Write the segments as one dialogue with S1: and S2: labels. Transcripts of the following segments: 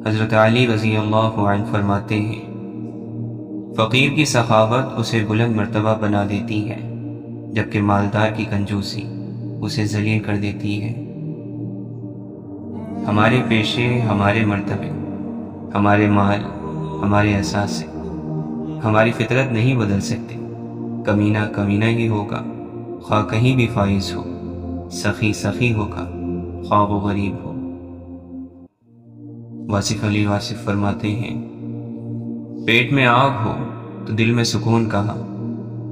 S1: حضرت علی رضی اللہ عنہ فرماتے ہیں، فقیر کی سخاوت اسے بلند مرتبہ بنا دیتی ہے، جبکہ مالدار کی کنجوسی اسے ذلیل کر دیتی ہے۔ ہمارے پیشے، ہمارے مرتبے، ہمارے مال، ہمارے اثاثے، ہماری فطرت نہیں بدل سکتے۔ کمینہ کمینہ ہی ہوگا، خواہ کہیں بھی فائز ہو، سخی سخی ہوگا، خواہ وہ غریب ہو۔ واصف علی واصف فرماتے ہیں، پیٹ میں آگ ہو تو دل میں سکون کہاں،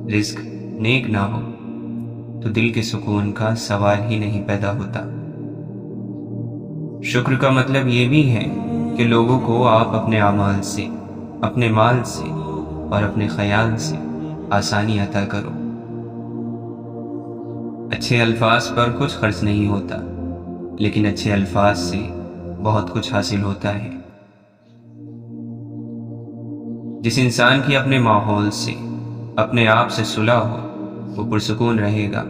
S1: رزق نیک نہ ہو تو دل کے سکون کا سوال ہی نہیں پیدا ہوتا۔ شکر کا مطلب یہ بھی ہے کہ لوگوں کو آپ اپنے اعمال سے، اپنے مال سے اور اپنے خیال سے آسانی عطا کرو۔ اچھے الفاظ پر کچھ خرچ نہیں ہوتا، لیکن اچھے الفاظ سے بہت کچھ حاصل ہوتا ہے۔ جس انسان کی اپنے ماحول سے، اپنے آپ سے صلح ہو، وہ پرسکون رہے گا۔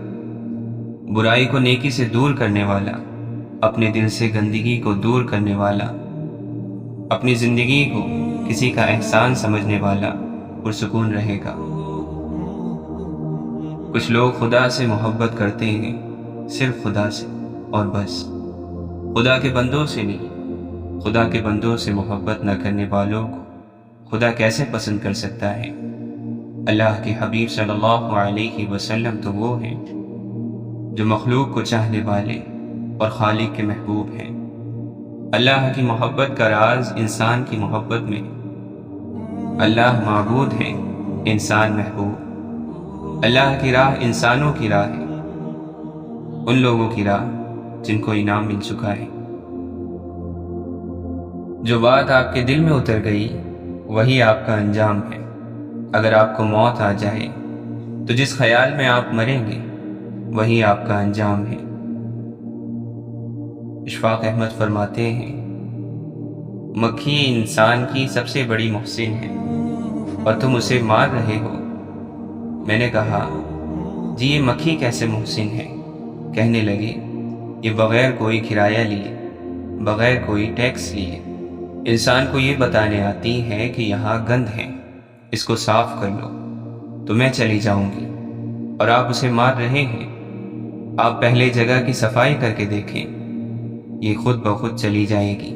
S1: برائی کو نیکی سے دور کرنے والا، اپنے دل سے گندگی کو دور کرنے والا، اپنی زندگی کو کسی کا احسان سمجھنے والا پرسکون رہے گا۔ کچھ لوگ خدا سے محبت کرتے ہیں، صرف خدا سے اور بس، خدا کے بندوں سے نہیں۔ خدا کے بندوں سے محبت نہ کرنے والوں کو خدا کیسے پسند کر سکتا ہے؟ اللہ کے حبیب صلی اللہ علیہ وسلم تو وہ ہیں جو مخلوق کو چاہنے والے اور خالق کے محبوب ہیں۔ اللہ کی محبت کا راز انسان کی محبت میں۔ اللہ معبود ہے، انسان محبوب۔ اللہ کی راہ انسانوں کی راہ ہے، ان لوگوں کی راہ جن کو انعام مل چکا ہے۔ جو بات آپ کے دل میں اتر گئی وہی آپ کا انجام ہے۔ اگر آپ کو موت آ جائے تو جس خیال میں آپ مریں گے وہی آپ کا انجام ہے۔ اشفاق احمد فرماتے ہیں، مکھی انسان کی سب سے بڑی محسن ہے اور تم اسے مار رہے ہو۔ میں نے کہا، جی یہ مکھی کیسے محسن ہے؟ کہنے لگے، یہ بغیر کوئی کرایہ لیے، بغیر کوئی ٹیکس لیے انسان کو یہ بتانے آتی ہے کہ یہاں گند ہے، اس کو صاف کر لو تو میں چلی جاؤں گی، اور آپ اسے مار رہے ہیں۔ آپ پہلے جگہ کی صفائی کر کے دیکھیں، یہ خود بخود چلی جائے گی۔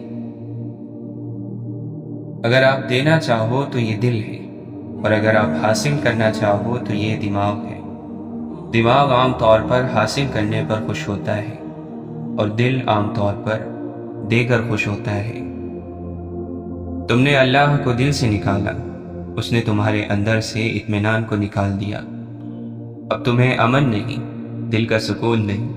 S1: اگر آپ دینا چاہو تو یہ دل ہے، اور اگر آپ حاصل کرنا چاہو تو یہ دماغ ہے۔ دماغ عام طور پر حاصل کرنے پر خوش ہوتا ہے، اور دل عام طور پر دے کر خوش ہوتا ہے۔ تم نے اللہ کو دل سے نکالا، اس نے تمہارے اندر سے اطمینان کو نکال دیا۔ اب تمہیں امن نہیں، دل کا سکون نہیں۔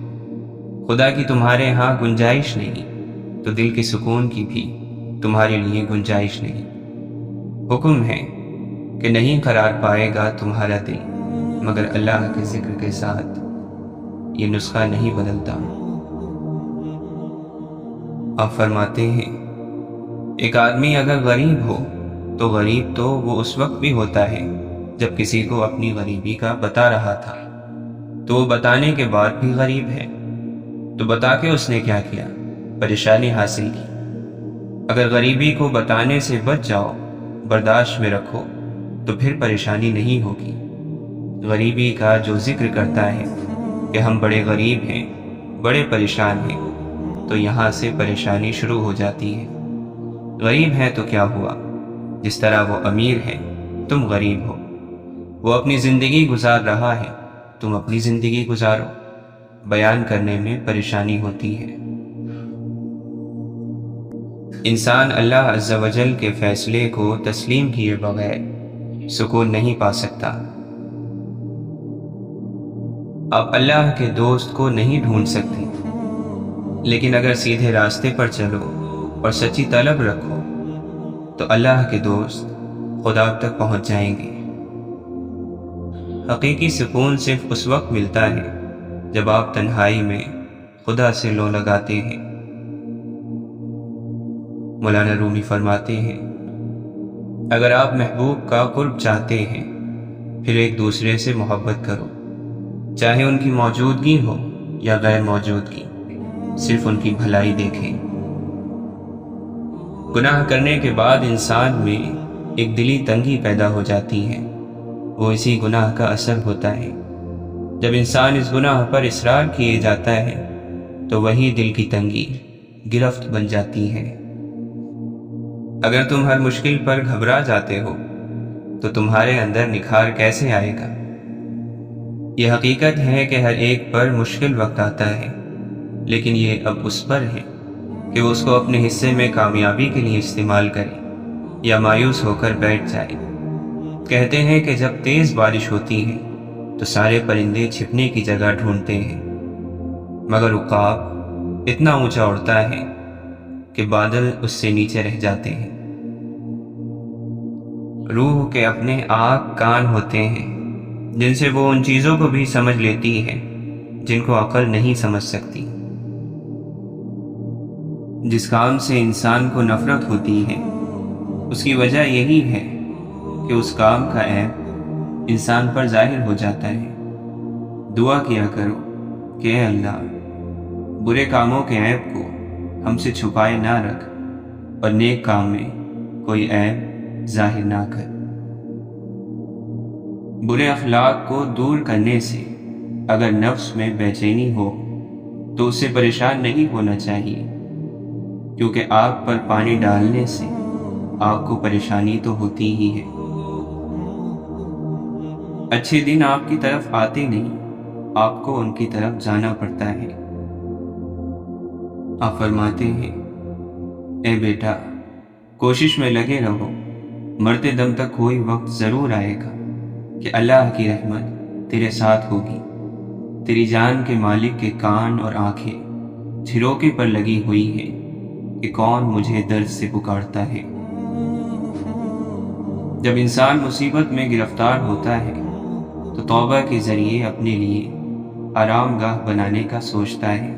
S1: خدا کی تمہارے ہاں گنجائش نہیں، تو دل کے سکون کی بھی تمہارے لیے گنجائش نہیں۔ حکم ہے کہ نہیں قرار پائے گا تمہارا دل مگر اللہ کے ذکر کے ساتھ، یہ نسخہ نہیں بدلتا۔ آپ فرماتے ہیں، ایک آدمی اگر غریب ہو تو غریب تو وہ اس وقت بھی ہوتا ہے جب کسی کو اپنی غریبی کا بتا رہا تھا، تو وہ بتانے کے بعد بھی غریب ہے۔ تو بتا کے اس نے کیا کیا؟ پریشانی حاصل کی۔ اگر غریبی کو بتانے سے بچ جاؤ، برداشت میں رکھو، تو پھر پریشانی نہیں ہوگی۔ غریبی کا جو ذکر کرتا ہے کہ ہم بڑے غریب ہیں، بڑے پریشان ہیں، تو یہاں سے پریشانی شروع ہو جاتی ہے۔ غریب ہے تو کیا ہوا؟ جس طرح وہ امیر ہے تم غریب ہو۔ وہ اپنی زندگی گزار رہا ہے، تم اپنی زندگی گزارو۔ بیان کرنے میں پریشانی ہوتی ہے۔ انسان اللہ عز و جل کے فیصلے کو تسلیم کیے بغیر سکون نہیں پا سکتا۔ آپ اللہ کے دوست کو نہیں ڈھونڈ سکتے، لیکن اگر سیدھے راستے پر چلو اور سچی طلب رکھو تو اللہ کے دوست خدا تک پہنچ جائیں گے۔ حقیقی سکون صرف اس وقت ملتا ہے جب آپ تنہائی میں خدا سے لو لگاتے ہیں۔ مولانا رومی فرماتے ہیں، اگر آپ محبوب کا قرب چاہتے ہیں پھر ایک دوسرے سے محبت کرو، چاہے ان کی موجودگی ہو یا غیر موجودگی۔ صرف ان کی بھلائی دیکھیں۔ گناہ کرنے کے بعد انسان میں ایک دلی تنگی پیدا ہو جاتی ہے، وہ اسی گناہ کا اثر ہوتا ہے۔ جب انسان اس گناہ پر اصرار کیے جاتا ہے تو وہی دل کی تنگی گرفت بن جاتی ہے۔ اگر تم ہر مشکل پر گھبرا جاتے ہو تو تمہارے اندر نکھار کیسے آئے گا؟ یہ حقیقت ہے کہ ہر ایک پر مشکل وقت آتا ہے، لیکن یہ اب اس پر ہے کہ وہ اس کو اپنے حصے میں کامیابی کے لیے استعمال کرے یا مایوس ہو کر بیٹھ جائے۔ کہتے ہیں کہ جب تیز بارش ہوتی ہے تو سارے پرندے چھپنے کی جگہ ڈھونڈتے ہیں، مگر عقاب اتنا اونچا اڑتا ہے کہ بادل اس سے نیچے رہ جاتے ہیں۔ روح کے اپنے آنکھ کان ہوتے ہیں جن سے وہ ان چیزوں کو بھی سمجھ لیتی ہے جن کو عقل نہیں سمجھ سکتی۔ جس کام سے انسان کو نفرت ہوتی ہے اس کی وجہ یہی ہے کہ اس کام کا عیب انسان پر ظاہر ہو جاتا ہے۔ دعا کیا کرو کہ اے اللہ، برے کاموں کے عیب کو ہم سے چھپائے نہ رکھ اور نیک کام میں کوئی عیب ظاہر نہ کر۔ برے اخلاق کو دور کرنے سے اگر نفس میں بے چینی ہو تو اس سے پریشان نہیں ہونا چاہیے، کیونکہ آگ پر پانی ڈالنے سے آگ کو پریشانی تو ہوتی ہی ہے۔ اچھے دن آپ کی طرف آتے نہیں، آپ کو ان کی طرف جانا پڑتا ہے۔ آپ فرماتے ہیں، اے بیٹا، کوشش میں لگے رہو، مرتے دم تک کوئی وقت ضرور آئے گا کہ اللہ کی رحمت تیرے ساتھ ہوگی۔ تیری جان کے مالک کے کان اور آنکھیں جھروکے پر لگی ہوئی ہیں کہ کون مجھے درد سے پکارتا ہے۔ جب انسان مصیبت میں گرفتار ہوتا ہے تو توبہ کے ذریعے اپنے لیے آرام گاہ بنانے کا سوچتا ہے۔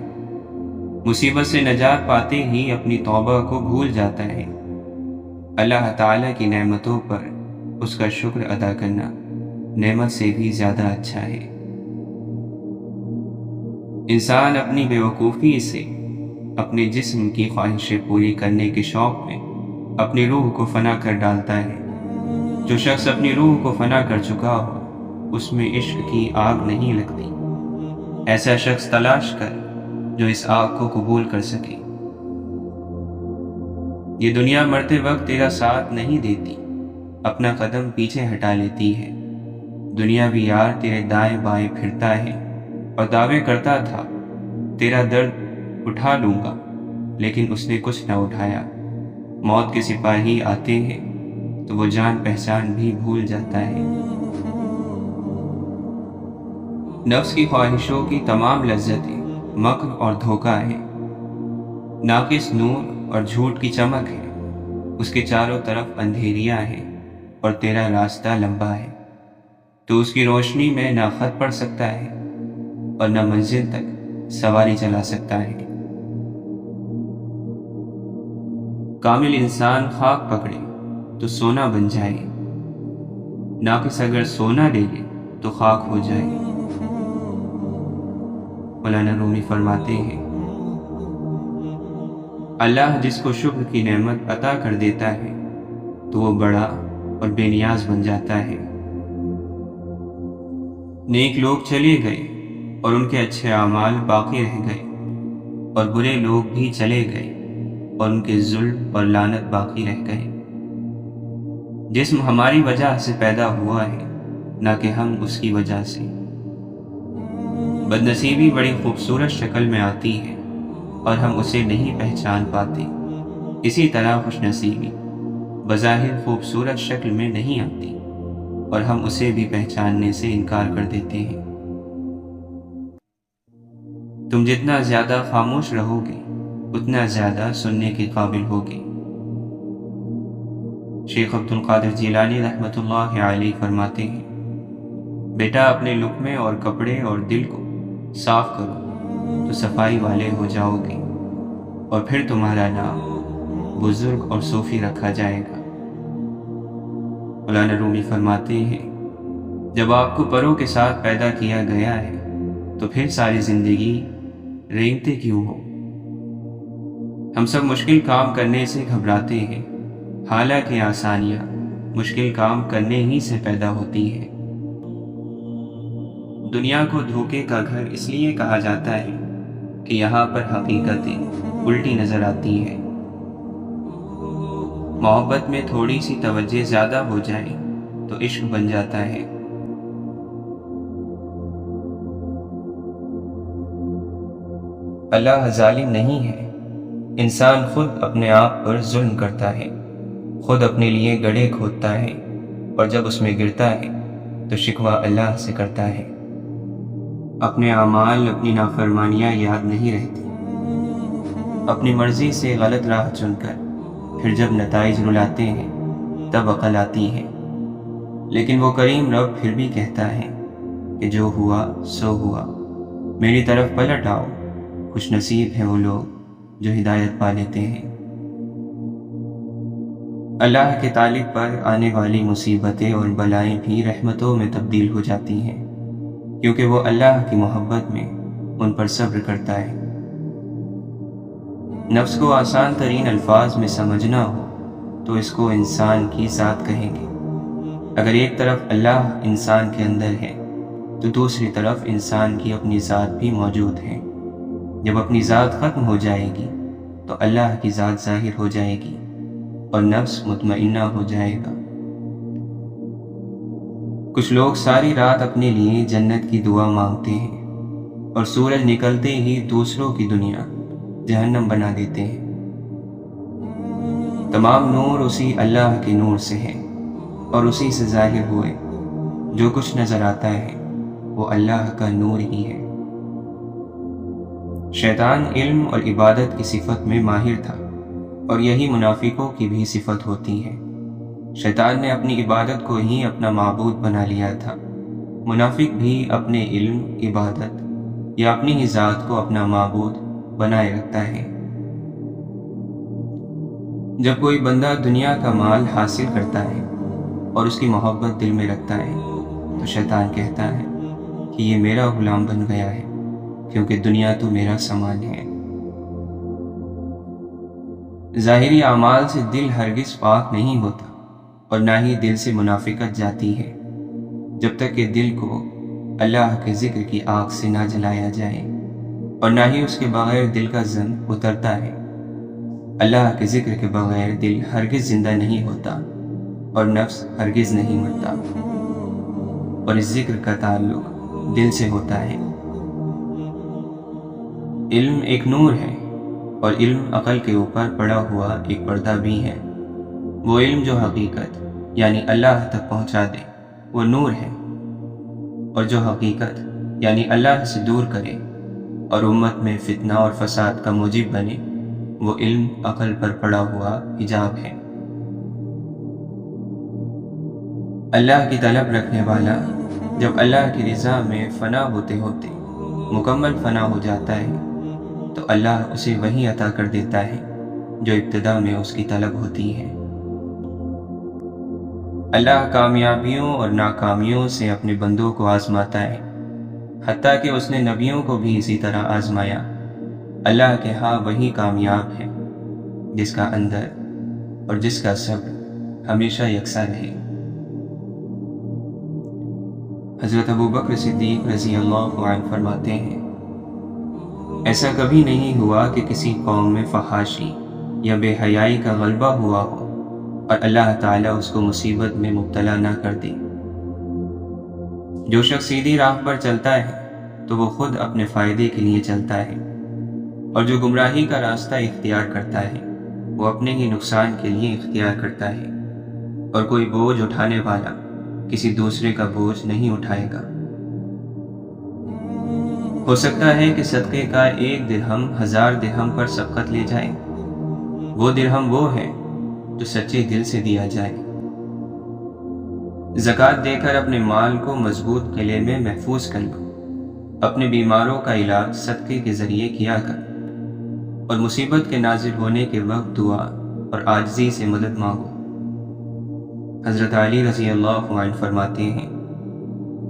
S1: مصیبت سے نجات پاتے ہی اپنی توبہ کو بھول جاتا ہے۔ اللہ تعالیٰ کی نعمتوں پر اس کا شکر ادا کرنا نعمت سے بھی زیادہ اچھا ہے۔ انسان اپنی بیوقوفی سے اپنے جسم کی خواہشیں پوری کرنے کے شوق میں اپنی روح کو فنا کر ڈالتا ہے۔ جو شخص اپنی روح کو فنا کر چکا ہو اس میں عشق کی آگ نہیں لگتی۔ ایسا شخص تلاش کر جو اس آگ کو قبول کر سکے۔ یہ دنیا مرتے وقت تیرا ساتھ نہیں دیتی، اپنا قدم پیچھے ہٹا لیتی ہے۔ دنیاوی یار تیرے دائیں بائیں پھرتا ہے اور دعوے کرتا تھا تیرا درد اٹھا لوں گا، لیکن اس نے کچھ نہ اٹھایا۔ موت کے سپاہی آتے ہیں تو وہ جان پہچان بھی بھول جاتا ہے۔ نفس کی خواہشوں کی تمام لذتیں مکر اور دھوکہ ہیں، ناقص نور اور جھوٹ کی چمک ہے۔ اس کے چاروں طرف اندھیریاں ہیں اور تیرا راستہ لمبا ہے۔ تو اس کی روشنی میں نہ خط پڑھ سکتا ہے اور نہ منزل تک سواری چلا سکتا ہے۔ کامل انسان خاک پکڑے تو سونا بن جائے، ناقص اگر سونا لے لے تو خاک ہو جائے۔ مولانا رومی فرماتے ہیں، اللہ جس کو شکر کی نعمت عطا کر دیتا ہے تو وہ بڑا اور بے نیاز بن جاتا ہے۔ نیک لوگ چلے گئے اور ان کے اچھے اعمال باقی رہ گئے، اور برے لوگ بھی چلے گئے اور ان کے ظلم اور لعنت باقی رہ گئے۔ جسم ہماری وجہ سے پیدا ہوا ہے، نہ کہ ہم اس کی وجہ سے۔ بدنصیبی بڑی خوبصورت شکل میں آتی ہے اور ہم اسے نہیں پہچان پاتے۔ اسی طرح خوش نصیبی بظاہر خوبصورت شکل میں نہیں آتی اور ہم اسے بھی پہچاننے سے انکار کر دیتے ہیں۔ تم جتنا زیادہ خاموش رہو گے اتنا زیادہ سننے کے قابل ہوگے۔ شیخ عبد القادر جیلانی رحمۃ اللہ علیہ فرماتے ہیں، بیٹا اپنے لقمے اور کپڑے اور دل کو صاف کرو تو صفائی والے ہو جاؤ گے، اور پھر تمہارا نام بزرگ اور صوفی رکھا جائے گا۔ مولانا رومی فرماتے ہیں، جب آپ کو پروں کے ساتھ پیدا کیا گیا ہے تو پھر ساری زندگی رینگتے کیوں ہو؟ ہم سب مشکل کام کرنے سے گھبراتے ہیں، حالانکہ آسانیاں مشکل کام کرنے ہی سے پیدا ہوتی ہیں۔ دنیا کو دھوکے کا گھر اس لیے کہا جاتا ہے کہ یہاں پر حقیقتیں الٹی نظر آتی ہیں۔ محبت میں تھوڑی سی توجہ زیادہ ہو جائے تو عشق بن جاتا ہے۔ اللہ ظالم نہیں ہے، انسان خود اپنے آپ پر ظلم کرتا ہے، خود اپنے لیے گڑھے کھودتا ہے، اور جب اس میں گرتا ہے تو شکوہ اللہ سے کرتا ہے۔ اپنے اعمال، اپنی نافرمانیاں یاد نہیں رہتی، اپنی مرضی سے غلط راہ چن کر پھر جب نتائج رلاتے ہیں تب عقل آتی ہے۔ لیکن وہ کریم رب پھر بھی کہتا ہے کہ جو ہوا سو ہوا، میری طرف پلٹ آؤ، خوش نصیب ہیں وہ لوگ جو ہدایت پا لیتے ہیں۔ اللہ کے طالب پر آنے والی مصیبتیں اور بلائیں بھی رحمتوں میں تبدیل ہو جاتی ہیں، کیونکہ وہ اللہ کی محبت میں ان پر صبر کرتا ہے۔ نفس کو آسان ترین الفاظ میں سمجھنا ہو تو اس کو انسان کی ذات کہیں گے۔ اگر ایک طرف اللہ انسان کے اندر ہے تو دوسری طرف انسان کی اپنی ذات بھی موجود ہے۔ جب اپنی ذات ختم ہو جائے گی تو اللہ کی ذات ظاہر ہو جائے گی اور نفس مطمئنہ ہو جائے گا۔ کچھ لوگ ساری رات اپنے لیے جنت کی دعا مانگتے ہیں اور سورج نکلتے ہی دوسروں کی دنیا جہنم بنا دیتے ہیں۔ تمام نور اسی اللہ کے نور سے ہے اور اسی سے ظاہر ہوئے، جو کچھ نظر آتا ہے وہ اللہ کا نور ہی ہے۔ شیطان علم اور عبادت کی صفت میں ماہر تھا، اور یہی منافقوں کی بھی صفت ہوتی ہے۔ شیطان نے اپنی عبادت کو ہی اپنا معبود بنا لیا تھا۔ منافق بھی اپنے علم، عبادت یا اپنی ہی ذات کو اپنا معبود بنائے رکھتا ہے۔ جب کوئی بندہ دنیا کا مال حاصل کرتا ہے اور اس کی محبت دل میں رکھتا ہے تو شیطان کہتا ہے کہ یہ میرا غلام بن گیا ہے، کیونکہ دنیا تو میرا سامان ہے۔ ظاہری اعمال سے دل ہرگز پاک نہیں ہوتا، اور نہ ہی دل سے منافقت جاتی ہے، جب تک کہ دل کو اللہ کے ذکر کی آگ سے نہ جلایا جائے، اور نہ ہی اس کے بغیر دل کا ظن اترتا ہے۔ اللہ کے ذکر کے بغیر دل ہرگز زندہ نہیں ہوتا اور نفس ہرگز نہیں مرتا، اور اس ذکر کا تعلق دل سے ہوتا ہے۔ علم ایک نور ہے، اور علم عقل کے اوپر پڑا ہوا ایک پردہ بھی ہے۔ وہ علم جو حقیقت یعنی اللہ تک پہنچا دے وہ نور ہے، اور جو حقیقت یعنی اللہ سے دور کرے اور امت میں فتنہ اور فساد کا موجب بنے وہ علم عقل پر پڑا ہوا حجاب ہے۔ اللہ کی طلب رکھنے والا جب اللہ کی رضا میں فنا ہوتے ہوتے مکمل فنا ہو جاتا ہے تو اللہ اسے وہی عطا کر دیتا ہے جو ابتدا میں اس کی طلب ہوتی ہے۔ اللہ کامیابیوں اور ناکامیوں سے اپنے بندوں کو آزماتا ہے، حتیٰ کہ اس نے نبیوں کو بھی اسی طرح آزمایا۔ اللہ کے ہاں وہی کامیاب ہے جس کا اندر اور جس کا صبر ہمیشہ یکساں رہے۔ حضرت ابوبکر صدیق رضی اللہ عنہ فرماتے ہیں، ایسا کبھی نہیں ہوا کہ کسی قوم میں فحاشی یا بے حیائی کا غلبہ ہوا ہو اور اللہ تعالیٰ اس کو مصیبت میں مبتلا نہ کر دے۔ جو شخص سیدھی راہ پر چلتا ہے تو وہ خود اپنے فائدے کے لیے چلتا ہے، اور جو گمراہی کا راستہ اختیار کرتا ہے وہ اپنے ہی نقصان کے لیے اختیار کرتا ہے، اور کوئی بوجھ اٹھانے والا کسی دوسرے کا بوجھ نہیں اٹھائے گا۔ ہو سکتا ہے کہ صدقے کا 1 درہم 1000 درہم پر سبقت لے جائے، وہ درہم وہ ہے جو سچے دل سے دیا جائے۔ زکوٰۃ دے کر اپنے مال کو مضبوط قلعے میں محفوظ کر لو، اپنے بیماروں کا علاج صدقے کے ذریعے کیا کر، اور مصیبت کے نازل ہونے کے وقت دعا اور عاجزی سے مدد مانگو۔ حضرت علی رضی اللہ عنہ فرماتے ہیں،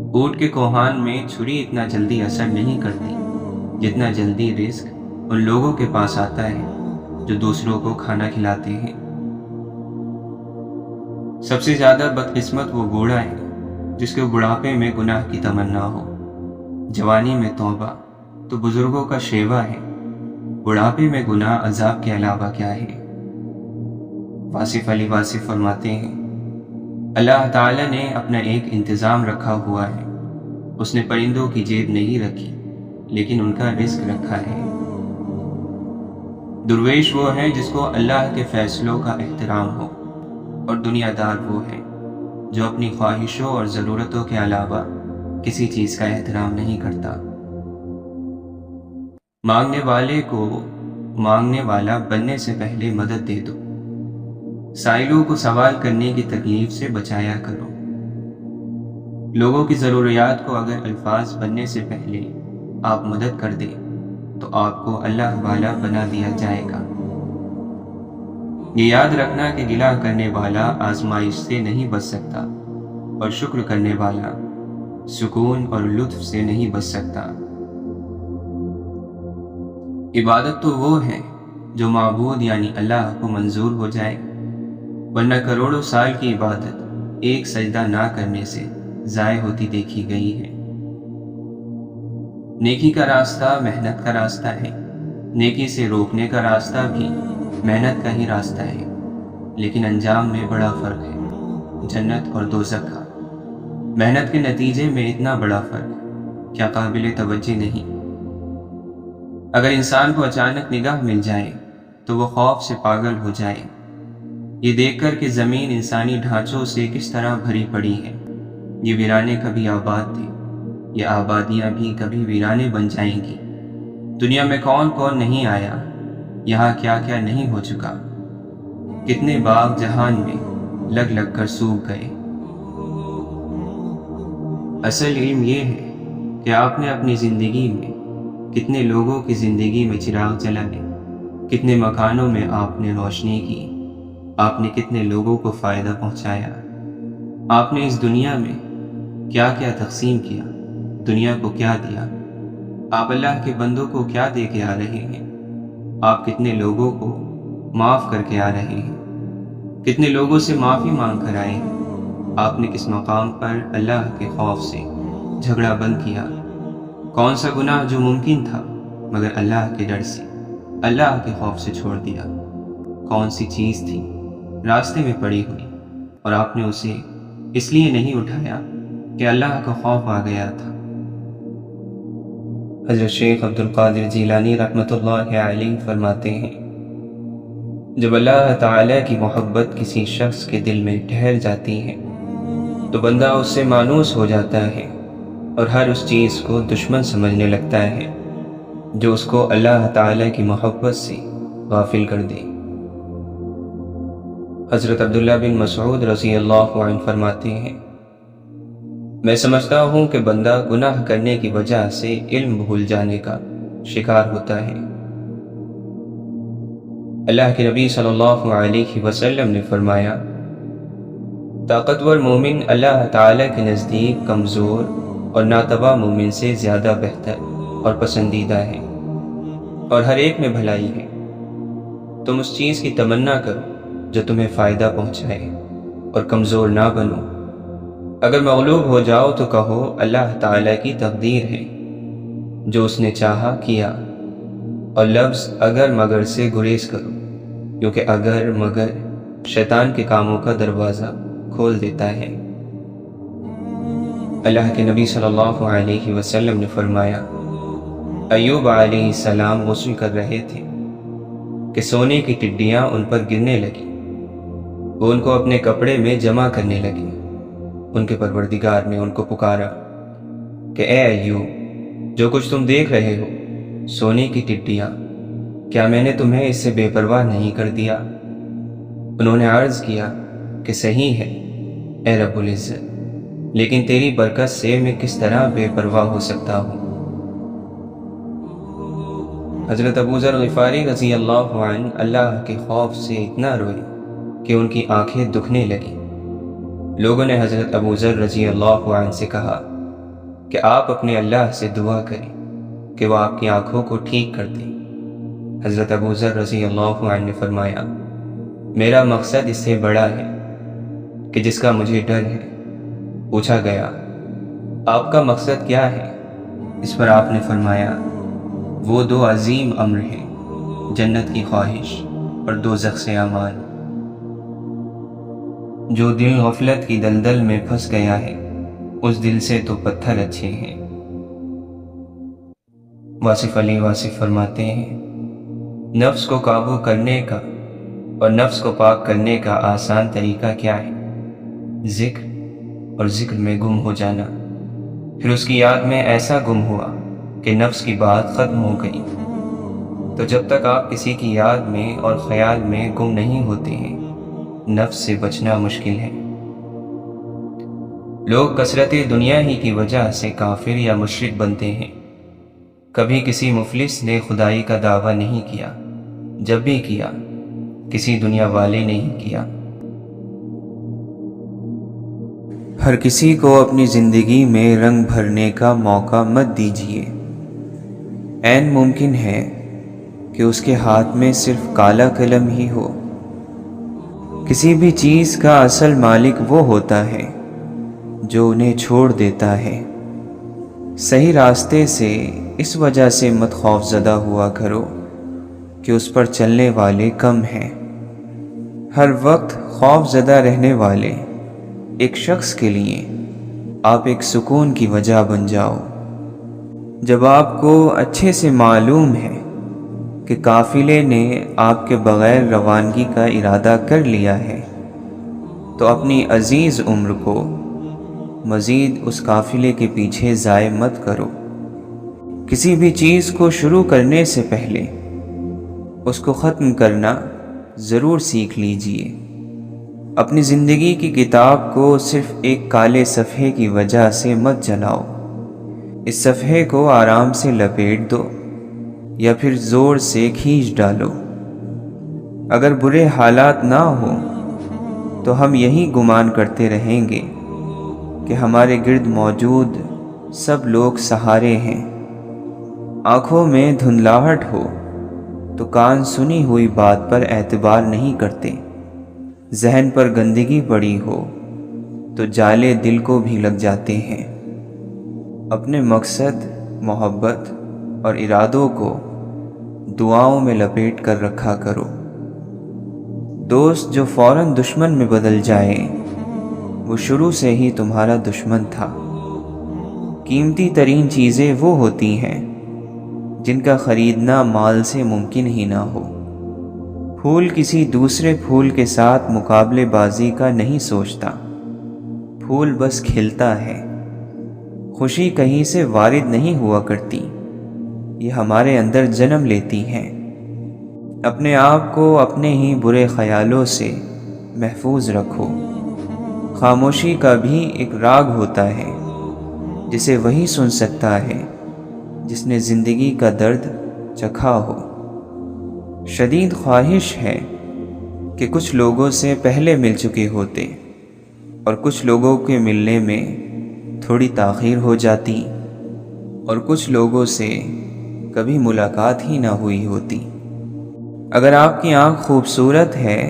S1: اونٹ کے کوہان میں چھری اتنا جلدی اثر نہیں کرتی جتنا جلدی رزق ان لوگوں کے پاس آتا ہے جو دوسروں کو کھانا کھلاتے ہیں۔ سب سے زیادہ بدقسمت وہ بوڑھا ہے جس کے بڑھاپے میں گناہ کی تمنا ہو۔ جوانی میں توبہ تو بزرگوں کا شیوا ہے، بڑھاپے میں گناہ عذاب کے علاوہ کیا ہے؟ واصف علی واصف فرماتے ہیں، اللہ تعالیٰ نے اپنا ایک انتظام رکھا ہوا ہے، اس نے پرندوں کی جیب نہیں رکھی لیکن ان کا رزق رکھا ہے۔ درویش وہ ہے جس کو اللہ کے فیصلوں کا احترام ہو، اور دنیا دار وہ ہے جو اپنی خواہشوں اور ضرورتوں کے علاوہ کسی چیز کا احترام نہیں کرتا۔ مانگنے والے کو مانگنے والا بننے سے پہلے مدد دے دو، سائلوں کو سوال کرنے کی تکلیف سے بچایا کرو۔ لوگوں کی ضروریات کو اگر الفاظ بننے سے پہلے آپ مدد کر دیں تو آپ کو اللہ والا بنا دیا جائے گا۔ یہ یاد رکھنا کہ گلہ کرنے والا آزمائش سے نہیں بچ سکتا، اور شکر کرنے والا سکون اور لطف سے نہیں بچ سکتا۔ عبادت تو وہ ہے جو معبود یعنی اللہ کو منظور ہو جائے، ورنہ کروڑوں سال کی عبادت ایک سجدہ نہ کرنے سے ضائع ہوتی دیکھی گئی ہے۔ نیکی کا راستہ محنت کا راستہ ہے، نیکی سے روکنے کا راستہ بھی محنت کا ہی راستہ ہے، لیکن انجام میں بڑا فرق ہے، جنت اور دوزخ کا۔ محنت کے نتیجے میں اتنا بڑا فرق کیا قابل توجہ نہیں؟ اگر انسان کو اچانک نگاہ مل جائے تو وہ خوف سے پاگل ہو جائے، یہ دیکھ کر کہ زمین انسانی ڈھانچوں سے کس طرح بھری پڑی ہے۔ یہ ویرانے کبھی آباد تھے، یہ آبادیاں بھی کبھی ویرانے بن جائیں گی۔ دنیا میں کون کون نہیں آیا، یہاں کیا کیا نہیں ہو چکا، کتنے باغ جہان میں لگ لگ کر سوکھ گئے۔ اصل علم یہ ہے کہ آپ نے اپنی زندگی میں کتنے لوگوں کی زندگی میں چراغ جلائے، کتنے مکانوں میں آپ نے روشنی کی، آپ نے کتنے لوگوں کو فائدہ پہنچایا، آپ نے اس دنیا میں کیا کیا تقسیم کیا، دنیا کو کیا دیا، آپ اللہ کے بندوں کو کیا دے کے آ رہے ہیں، آپ کتنے لوگوں کو معاف کر کے آ رہے ہیں، کتنے لوگوں سے معافی مانگ کر آئے ہیں، آپ نے کس مقام پر اللہ کے خوف سے جھگڑا بند کیا، کون سا گناہ جو ممکن تھا مگر اللہ کے ڈر سے، اللہ کے خوف سے چھوڑ دیا، کون سی چیز تھی راستے میں پڑی ہوئی اور آپ نے اسے اس لیے نہیں اٹھایا کہ اللہ کا خوف آ گیا تھا۔ حضرت شیخ عبد القادر جیلانی رحمۃ اللہ علیہ فرماتے ہیں، جب اللہ تعالیٰ کی محبت کسی شخص کے دل میں ٹھہر جاتی ہے تو بندہ اس سے مانوس ہو جاتا ہے اور ہر اس چیز کو دشمن سمجھنے لگتا ہے جو اس کو اللہ تعالیٰ کی محبت سے غافل کر دے۔ حضرت عبداللہ بن مسعود رضی اللہ عنہ فرماتے ہیں، میں سمجھتا ہوں کہ بندہ گناہ کرنے کی وجہ سے علم بھول جانے کا شکار ہوتا ہے۔ اللہ کے نبی صلی اللہ علیہ وسلم نے فرمایا، طاقتور مومن اللہ تعالیٰ کے نزدیک کمزور اور ناتواں مومن سے زیادہ بہتر اور پسندیدہ ہے، اور ہر ایک میں بھلائی ہے۔ تم اس چیز کی تمنا کرو جو تمہیں فائدہ پہنچائے اور کمزور نہ بنو۔ اگر مغلوب ہو جاؤ تو کہو اللہ تعالیٰ کی تقدیر ہے، جو اس نے چاہا کیا، اور لفظ اگر مگر سے گریز کرو، کیونکہ اگر مگر شیطان کے کاموں کا دروازہ کھول دیتا ہے۔ اللہ کے نبی صلی اللہ علیہ وسلم نے فرمایا، ایوب علیہ السلام غسل کر رہے تھے کہ سونے کی ٹڈیاں ان پر گرنے لگیں، وہ ان کو اپنے کپڑے میں جمع کرنے لگے۔ ان کے پروردگار نے ان کو پکارا کہ اے ایوب، جو کچھ تم دیکھ رہے ہو سونے کی ٹڈیاں، کیا میں نے تمہیں اس سے بے پرواہ نہیں کر دیا؟ انہوں نے عرض کیا کہ صحیح ہے اے رب العزت، لیکن تیری برکت سے میں کس طرح بے پرواہ ہو سکتا ہوں؟ حضرت ابو ذر غفاری رضی اللہ عنہ اللہ کے خوف سے اتنا روئے کہ ان کی آنکھیں دکھنے لگیں۔ لوگوں نے حضرت ابو ذر رضی اللہ عنہ سے کہا کہ آپ اپنے اللہ سے دعا کریں کہ وہ آپ کی آنکھوں کو ٹھیک کر دیں۔ حضرت ابو ذر رضی اللہ عنہ نے فرمایا، میرا مقصد اس سے بڑا ہے کہ جس کا مجھے ڈر ہے۔ پوچھا گیا، آپ کا مقصد کیا ہے؟ اس پر آپ نے فرمایا، وہ 2 عظیم امر ہیں، جنت کی خواہش اور دوزخ سے امان۔ جو دل غفلت کی دلدل میں پھنس گیا ہے، اس دل سے تو پتھر اچھے ہیں۔ واصف علی واصف فرماتے ہیں، نفس کو قابو کرنے کا اور نفس کو پاک کرنے کا آسان طریقہ کیا ہے؟ ذکر، اور ذکر میں گم ہو جانا۔ پھر اس کی یاد میں ایسا گم ہوا کہ نفس کی بات ختم ہو گئی۔ تو جب تک آپ کسی کی یاد میں اور خیال میں گم نہیں ہوتے ہیں، نفس سے بچنا مشکل ہے۔ لوگ کثرت دنیا ہی کی وجہ سے کافر یا مشرک بنتے ہیں۔ کبھی کسی مفلس نے خدائی کا دعویٰ نہیں کیا، جب بھی کیا کسی دنیا والے نے ہی کیا۔ ہر کسی کو اپنی زندگی میں رنگ بھرنے کا موقع مت دیجیے۔ عین ممکن ہے کہ اس کے ہاتھ میں صرف کالا قلم ہی ہو۔ کسی بھی چیز کا اصل مالک وہ ہوتا ہے جو انہیں چھوڑ دیتا ہے۔ صحیح راستے سے اس وجہ سے مت خوف زدہ ہوا کرو کہ اس پر چلنے والے کم ہیں۔ ہر وقت خوف زدہ رہنے والے ایک شخص کے لیے آپ ایک سکون کی وجہ بن جاؤ۔ جب آپ کو اچھے سے معلوم ہے کہ قافلے نے آپ کے بغیر روانگی کا ارادہ کر لیا ہے، تو اپنی عزیز عمر کو مزید اس قافلے کے پیچھے ضائع مت کرو۔ کسی بھی چیز کو شروع کرنے سے پہلے اس کو ختم کرنا ضرور سیکھ لیجئے۔ اپنی زندگی کی کتاب کو صرف ایک کالے صفحے کی وجہ سے مت جلاؤ۔ اس صفحے کو آرام سے لپیٹ دو یا پھر زور سے کھینچ ڈالو۔ اگر برے حالات نہ ہوں تو ہم یہی گمان کرتے رہیں گے کہ ہمارے گرد موجود سب لوگ سہارے ہیں۔ آنکھوں میں دھندلاہٹ ہو تو کان سنی ہوئی بات پر اعتبار نہیں کرتے۔ ذہن پر گندگی پڑی ہو تو جالے دل کو بھی لگ جاتے ہیں۔ اپنے مقصد، محبت اور ارادوں کو دعاؤں میں لپیٹ کر رکھا کرو۔ دوست جو فوراً دشمن میں بدل جائے وہ شروع سے ہی تمہارا دشمن تھا۔ قیمتی ترین چیزیں وہ ہوتی ہیں جن کا خریدنا مال سے ممکن ہی نہ ہو۔ پھول کسی دوسرے پھول کے ساتھ مقابلے بازی کا نہیں سوچتا، پھول بس کھلتا ہے۔ خوشی کہیں سے وارد نہیں ہوا کرتی، یہ ہمارے اندر جنم لیتی ہیں۔ اپنے آپ کو اپنے ہی برے خیالوں سے محفوظ رکھو۔ خاموشی کا بھی ایک راگ ہوتا ہے جسے وہی سن سکتا ہے جس نے زندگی کا درد چکھا ہو۔ شدید خواہش ہے کہ کچھ لوگوں سے پہلے مل چکے ہوتے اور کچھ لوگوں کے ملنے میں تھوڑی تاخیر ہو جاتی، اور کچھ لوگوں سے کبھی ملاقات ہی نہ ہوئی ہوتی۔ اگر آپ کی آنکھ خوبصورت ہے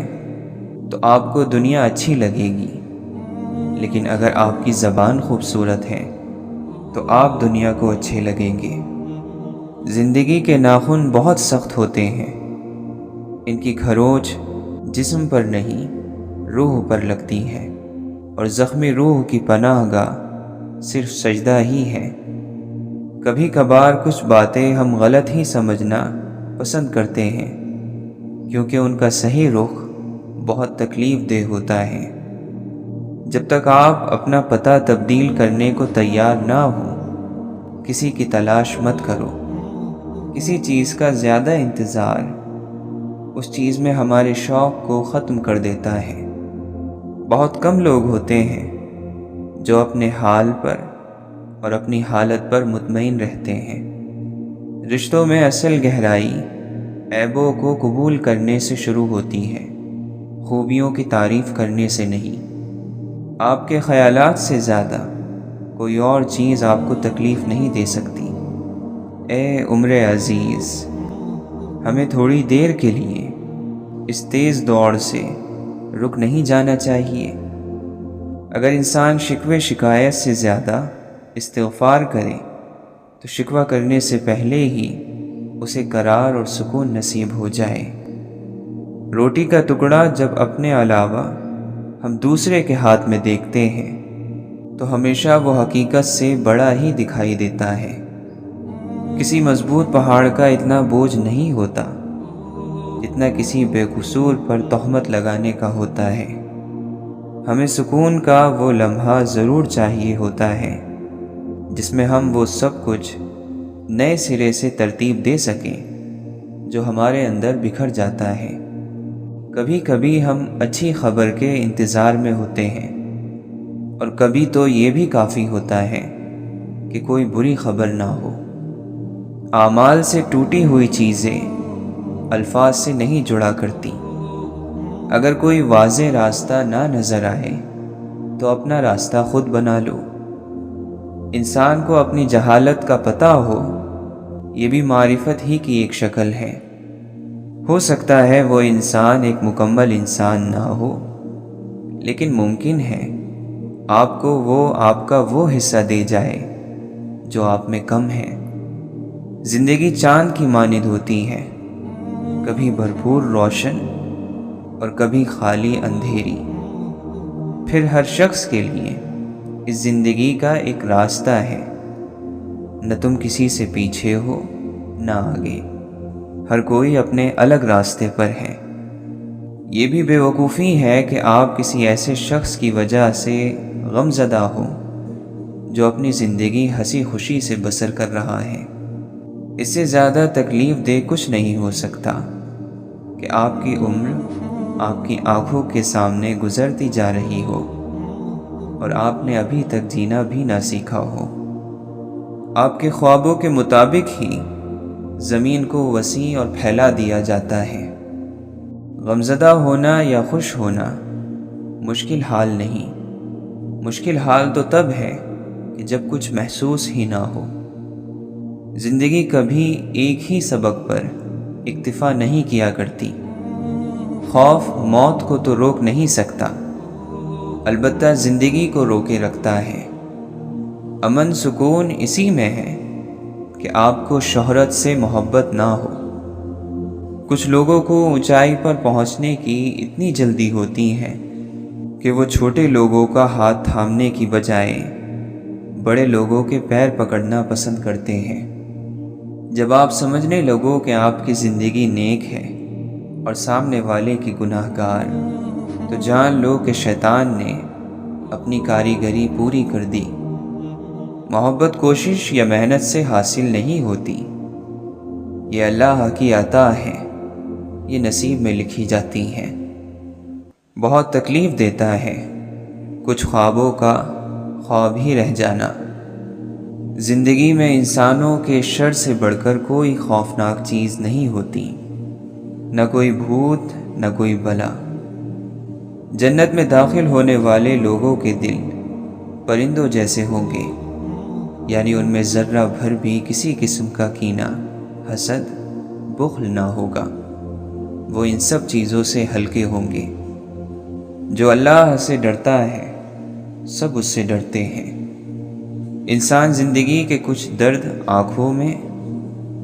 S1: تو آپ کو دنیا اچھی لگے گی، لیکن اگر آپ کی زبان خوبصورت ہے تو آپ دنیا کو اچھے لگیں گے۔ زندگی کے ناخن بہت سخت ہوتے ہیں، ان کی کھروچ جسم پر نہیں روح پر لگتی ہے، اور زخمی روح کی پناہ گاہ صرف سجدہ ہی ہے۔ کبھی کبھار کچھ باتیں ہم غلط ہی سمجھنا پسند کرتے ہیں کیونکہ ان کا صحیح رخ بہت تکلیف دہ ہوتا ہے۔ جب تک آپ اپنا پتہ تبدیل کرنے کو تیار نہ ہو، کسی کی تلاش مت کرو۔ کسی چیز کا زیادہ انتظار اس چیز میں ہمارے شوق کو ختم کر دیتا ہے۔ بہت کم لوگ ہوتے ہیں جو اپنے حال پر اور اپنی حالت پر مطمئن رہتے ہیں۔ رشتوں میں اصل گہرائی عیبوں کو قبول کرنے سے شروع ہوتی ہے، خوبیوں کی تعریف کرنے سے نہیں۔ آپ کے خیالات سے زیادہ کوئی اور چیز آپ کو تکلیف نہیں دے سکتی۔ اے عمر عزیز،
S2: ہمیں تھوڑی دیر کے لیے اس تیز دوڑ سے رک نہیں جانا چاہیے۔ اگر انسان شکوے شکایت سے زیادہ استغفار کرے تو شکوہ کرنے سے پہلے ہی اسے قرار اور سکون نصیب ہو جائے۔ روٹی کا ٹکڑا جب اپنے علاوہ ہم دوسرے کے ہاتھ میں دیکھتے ہیں تو ہمیشہ وہ حقیقت سے بڑا ہی دکھائی دیتا ہے۔ کسی مضبوط پہاڑ کا اتنا بوجھ نہیں ہوتا جتنا کسی بے قصور پر تہمت لگانے کا ہوتا ہے۔ ہمیں سکون کا وہ لمحہ ضرور چاہیے ہوتا ہے جس میں ہم وہ سب کچھ نئے سرے سے ترتیب دے سکیں جو ہمارے اندر بکھر جاتا ہے۔ کبھی کبھی ہم اچھی خبر کے انتظار میں ہوتے ہیں اور کبھی تو یہ بھی کافی ہوتا ہے کہ کوئی بری خبر نہ ہو۔ اعمال سے ٹوٹی ہوئی چیزیں الفاظ سے نہیں جڑا کرتی۔ اگر کوئی واضح راستہ نہ نظر آئے تو اپنا راستہ خود بنا لو۔ انسان کو اپنی جہالت کا پتہ ہو، یہ بھی معرفت ہی کی ایک شکل ہے۔ ہو سکتا ہے وہ انسان ایک مکمل انسان نہ ہو، لیکن ممکن ہے آپ کو وہ آپ کا وہ حصہ دے جائے جو آپ میں کم ہے۔ زندگی چاند کی مانند ہوتی ہے، کبھی بھرپور روشن اور کبھی خالی اندھیری۔ پھر ہر شخص کے لیے اس زندگی کا ایک راستہ ہے، نہ تم کسی سے پیچھے ہو نہ آگے، ہر کوئی اپنے الگ راستے پر ہے۔ یہ بھی بے وقوفی ہے کہ آپ کسی ایسے شخص کی وجہ سے غم زدہ ہو جو اپنی زندگی ہنسی خوشی سے بسر کر رہا ہے۔ اس سے زیادہ تکلیف دہ کچھ نہیں ہو سکتا کہ آپ کی عمر آپ کی آنکھوں کے سامنے گزرتی جا رہی ہو اور آپ نے ابھی تک جینا بھی نہ سیکھا ہو۔ آپ کے خوابوں کے مطابق ہی زمین کو وسیع اور پھیلا دیا جاتا ہے۔ غمزدہ ہونا یا خوش ہونا مشکل حال نہیں، مشکل حال تو تب ہے کہ جب کچھ محسوس ہی نہ ہو۔ زندگی کبھی ایک ہی سبق پر اکتفا نہیں کیا کرتی۔ خوف موت کو تو روک نہیں سکتا، البتہ زندگی کو روکے رکھتا ہے۔ امن سکون اسی میں ہے کہ آپ کو شہرت سے محبت نہ ہو۔ کچھ لوگوں کو اونچائی پر پہنچنے کی اتنی جلدی ہوتی ہے کہ وہ چھوٹے لوگوں کا ہاتھ تھامنے کی بجائے بڑے لوگوں کے پیر پکڑنا پسند کرتے ہیں۔ جب آپ سمجھنے لگو کہ آپ کی زندگی نیک ہے اور سامنے والے کی گناہ گار، تو جان لو کہ شیطان نے اپنی کاریگری پوری کر دی۔ محبت کوشش یا محنت سے حاصل نہیں ہوتی، یہ اللہ کی عطا ہے، یہ نصیب میں لکھی جاتی ہیں۔ بہت تکلیف دیتا ہے کچھ خوابوں کا خواب ہی رہ جانا۔ زندگی میں انسانوں کے شر سے بڑھ کر کوئی خوفناک چیز نہیں ہوتی، نہ کوئی بھوت نہ کوئی بلا۔ جنت میں داخل ہونے والے لوگوں کے دل پرندوں جیسے ہوں گے، یعنی ان میں ذرہ بھر بھی کسی قسم کا کینہ، حسد، بخل نہ ہوگا۔ وہ ان سب چیزوں سے ہلکے ہوں گے۔ جو اللہ سے ڈرتا ہے سب اس سے ڈرتے ہیں۔ انسان زندگی کے کچھ درد آنکھوں میں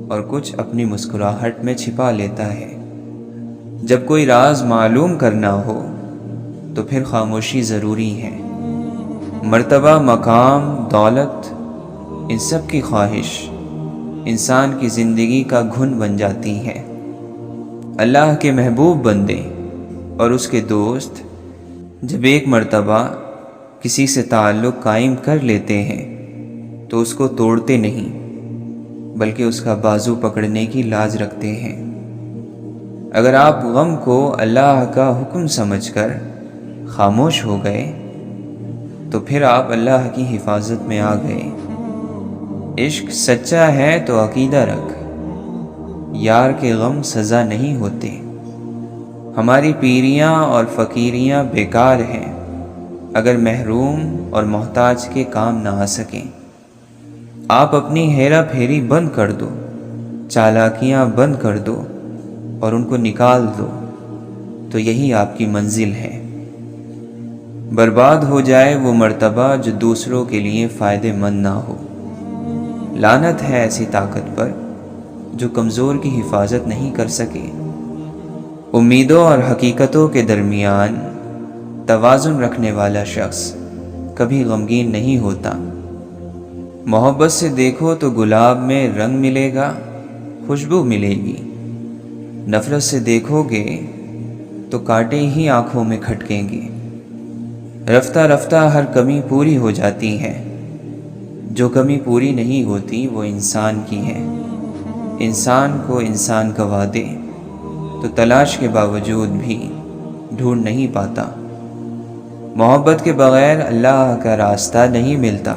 S2: اور کچھ اپنی مسکراہٹ میں چھپا لیتا ہے۔ جب کوئی راز معلوم کرنا ہو تو پھر خاموشی ضروری ہے۔ مرتبہ، مقام، دولت، ان سب کی خواہش انسان کی زندگی کا گھن بن جاتی ہے۔ اللہ کے محبوب بندے اور اس کے دوست جب ایک مرتبہ کسی سے تعلق قائم کر لیتے ہیں تو اس کو توڑتے نہیں، بلکہ اس کا بازو پکڑنے کی لاج رکھتے ہیں۔ اگر آپ غم کو اللہ کا حکم سمجھ کر خاموش ہو گئے تو پھر آپ اللہ کی حفاظت میں آ گئے۔ عشق سچا ہے تو عقیدہ رکھ، یار کے غم سزا نہیں ہوتے۔ ہماری پیریاں اور فقیریاں بیکار ہیں اگر محروم اور محتاج کے کام نہ آ سکیں۔ آپ اپنی ہیرا پھیری بند کر دو، چالاکیاں بند کر دو اور ان کو نکال دو تو یہی آپ کی منزل ہے۔ برباد ہو جائے وہ مرتبہ جو دوسروں کے لیے فائدے مند نہ ہو۔ لعنت ہے ایسی طاقت پر جو کمزور کی حفاظت نہیں کر سکے۔ امیدوں اور حقیقتوں کے درمیان توازن رکھنے والا شخص کبھی غمگین نہیں ہوتا۔ محبت سے دیکھو تو گلاب میں رنگ ملے گا، خوشبو ملے گی۔ نفرت سے دیکھو گے تو کانٹے ہی آنکھوں میں کھٹکیں گے۔ رفتہ رفتہ ہر کمی پوری ہو جاتی ہے، جو کمی پوری نہیں ہوتی وہ انسان کی ہے۔ انسان کو انسان گوا دے تو تلاش کے باوجود بھی ڈھونڈ نہیں پاتا۔ محبت کے بغیر اللہ کا راستہ نہیں ملتا۔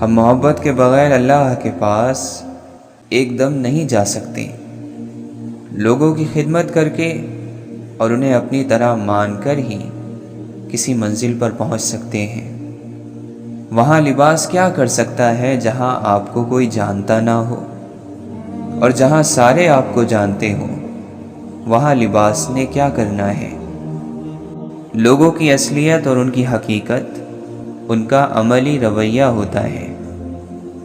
S2: ہم محبت کے بغیر اللہ کے پاس ایک دم نہیں جا سکتے۔ لوگوں کی خدمت کر کے اور انہیں اپنی طرح مان کر ہی کسی منزل پر پہنچ سکتے ہیں۔ وہاں لباس کیا کر سکتا ہے جہاں آپ کو کوئی جانتا نہ ہو، اور جہاں سارے آپ کو جانتے ہوں وہاں لباس نے کیا کرنا ہے۔ لوگوں کی اصلیت اور ان کی حقیقت ان کا عملی رویہ ہوتا ہے،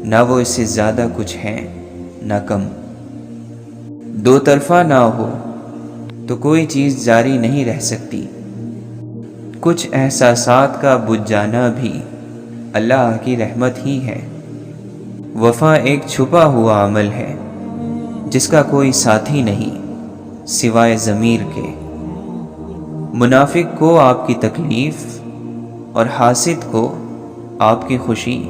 S2: نہ وہ اس سے زیادہ کچھ ہے نہ کم۔ دو طرفہ نہ ہو تو کوئی چیز جاری نہیں رہ سکتی۔ کچھ احساسات کا بجھ جانا بھی اللہ کی رحمت ہی ہے۔ وفا ایک چھپا ہوا عمل ہے جس کا کوئی ساتھی نہیں سوائے ضمیر کے۔ منافق کو آپ کی تکلیف اور حاسد کو آپ کی خوشی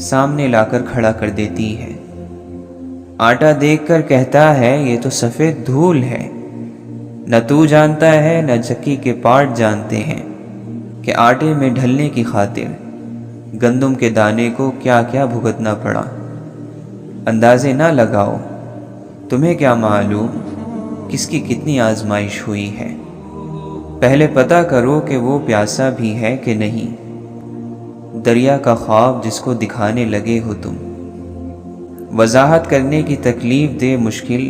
S2: سامنے لا کر کھڑا کر دیتی ہے۔ آٹا دیکھ کر کہتا ہے یہ تو سفید دھول ہے۔ نہ تو جانتا ہے نہ چکی کے پارٹ جانتے ہیں کہ آٹے میں ڈھلنے کی خاطر گندم کے دانے کو کیا کیا بھگتنا پڑا۔ اندازے نہ لگاؤ، تمہیں کیا معلوم کس کی کتنی آزمائش ہوئی ہے۔ پہلے پتہ کرو کہ وہ پیاسا بھی ہے کہ نہیں۔ دریا کا خواب جس کو دکھانے لگے ہو تم۔ وضاحت کرنے کی تکلیف دہ مشکل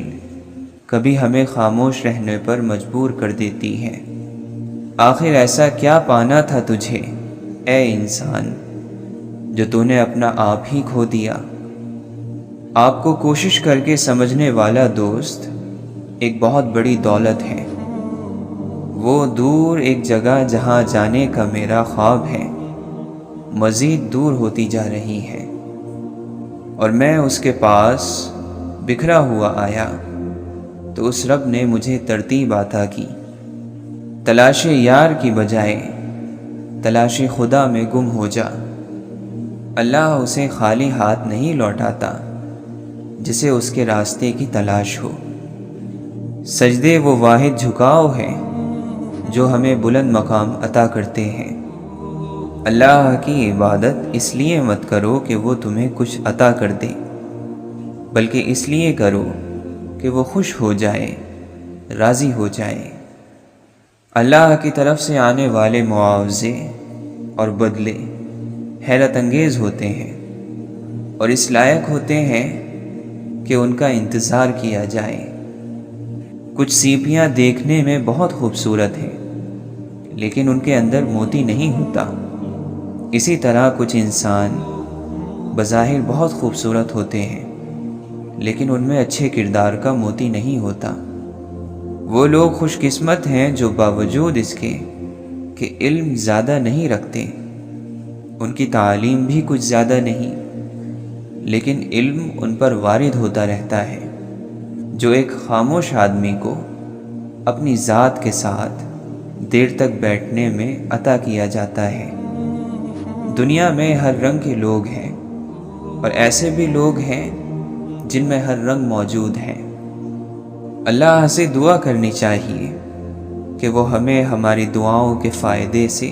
S2: کبھی ہمیں خاموش رہنے پر مجبور کر دیتی ہے۔ آخر ایسا کیا پانا تھا تجھے اے انسان جو تو نے اپنا آپ ہی کھو دیا۔ آپ کو کوشش کر کے سمجھنے والا دوست ایک بہت بڑی دولت ہے۔ وہ دور ایک جگہ جہاں جانے کا میرا خواب ہے مزید دور ہوتی جا رہی ہے، اور میں اس کے پاس بکھرا ہوا آیا تو اس رب نے مجھے ترتیب عطا کی۔ تلاش یار کی بجائے تلاش خدا میں گم ہو جا۔ اللہ اسے خالی ہاتھ نہیں لوٹاتا جسے اس کے راستے کی تلاش ہو۔ سجدے وہ واحد جھکاؤ ہے جو ہمیں بلند مقام عطا کرتے ہیں۔ اللہ کی عبادت اس لیے مت کرو کہ وہ تمہیں کچھ عطا کر دے، بلکہ اس لیے کرو کہ وہ خوش ہو جائے، راضی ہو جائے۔ اللہ کی طرف سے آنے والے معاوضے اور بدلے حیرت انگیز ہوتے ہیں اور اس لائق ہوتے ہیں کہ ان کا انتظار کیا جائے۔ کچھ سیپیاں دیکھنے میں بہت خوبصورت ہیں لیکن ان کے اندر موتی نہیں ہوتا۔ اسی طرح کچھ انسان بظاہر بہت خوبصورت ہوتے ہیں لیکن ان میں اچھے کردار کا موتی نہیں ہوتا۔ وہ لوگ خوش قسمت ہیں جو باوجود اس کے کہ علم زیادہ نہیں رکھتے، ان کی تعلیم بھی کچھ زیادہ نہیں، لیکن علم ان پر وارد ہوتا رہتا ہے، جو ایک خاموش آدمی کو اپنی ذات کے ساتھ دیر تک بیٹھنے میں عطا کیا جاتا ہے۔ دنیا میں ہر رنگ کے لوگ ہیں اور ایسے بھی لوگ ہیں جن میں ہر رنگ موجود ہے۔ اللہ سے دعا کرنی چاہیے کہ وہ ہمیں ہماری دعاؤں کے فائدے سے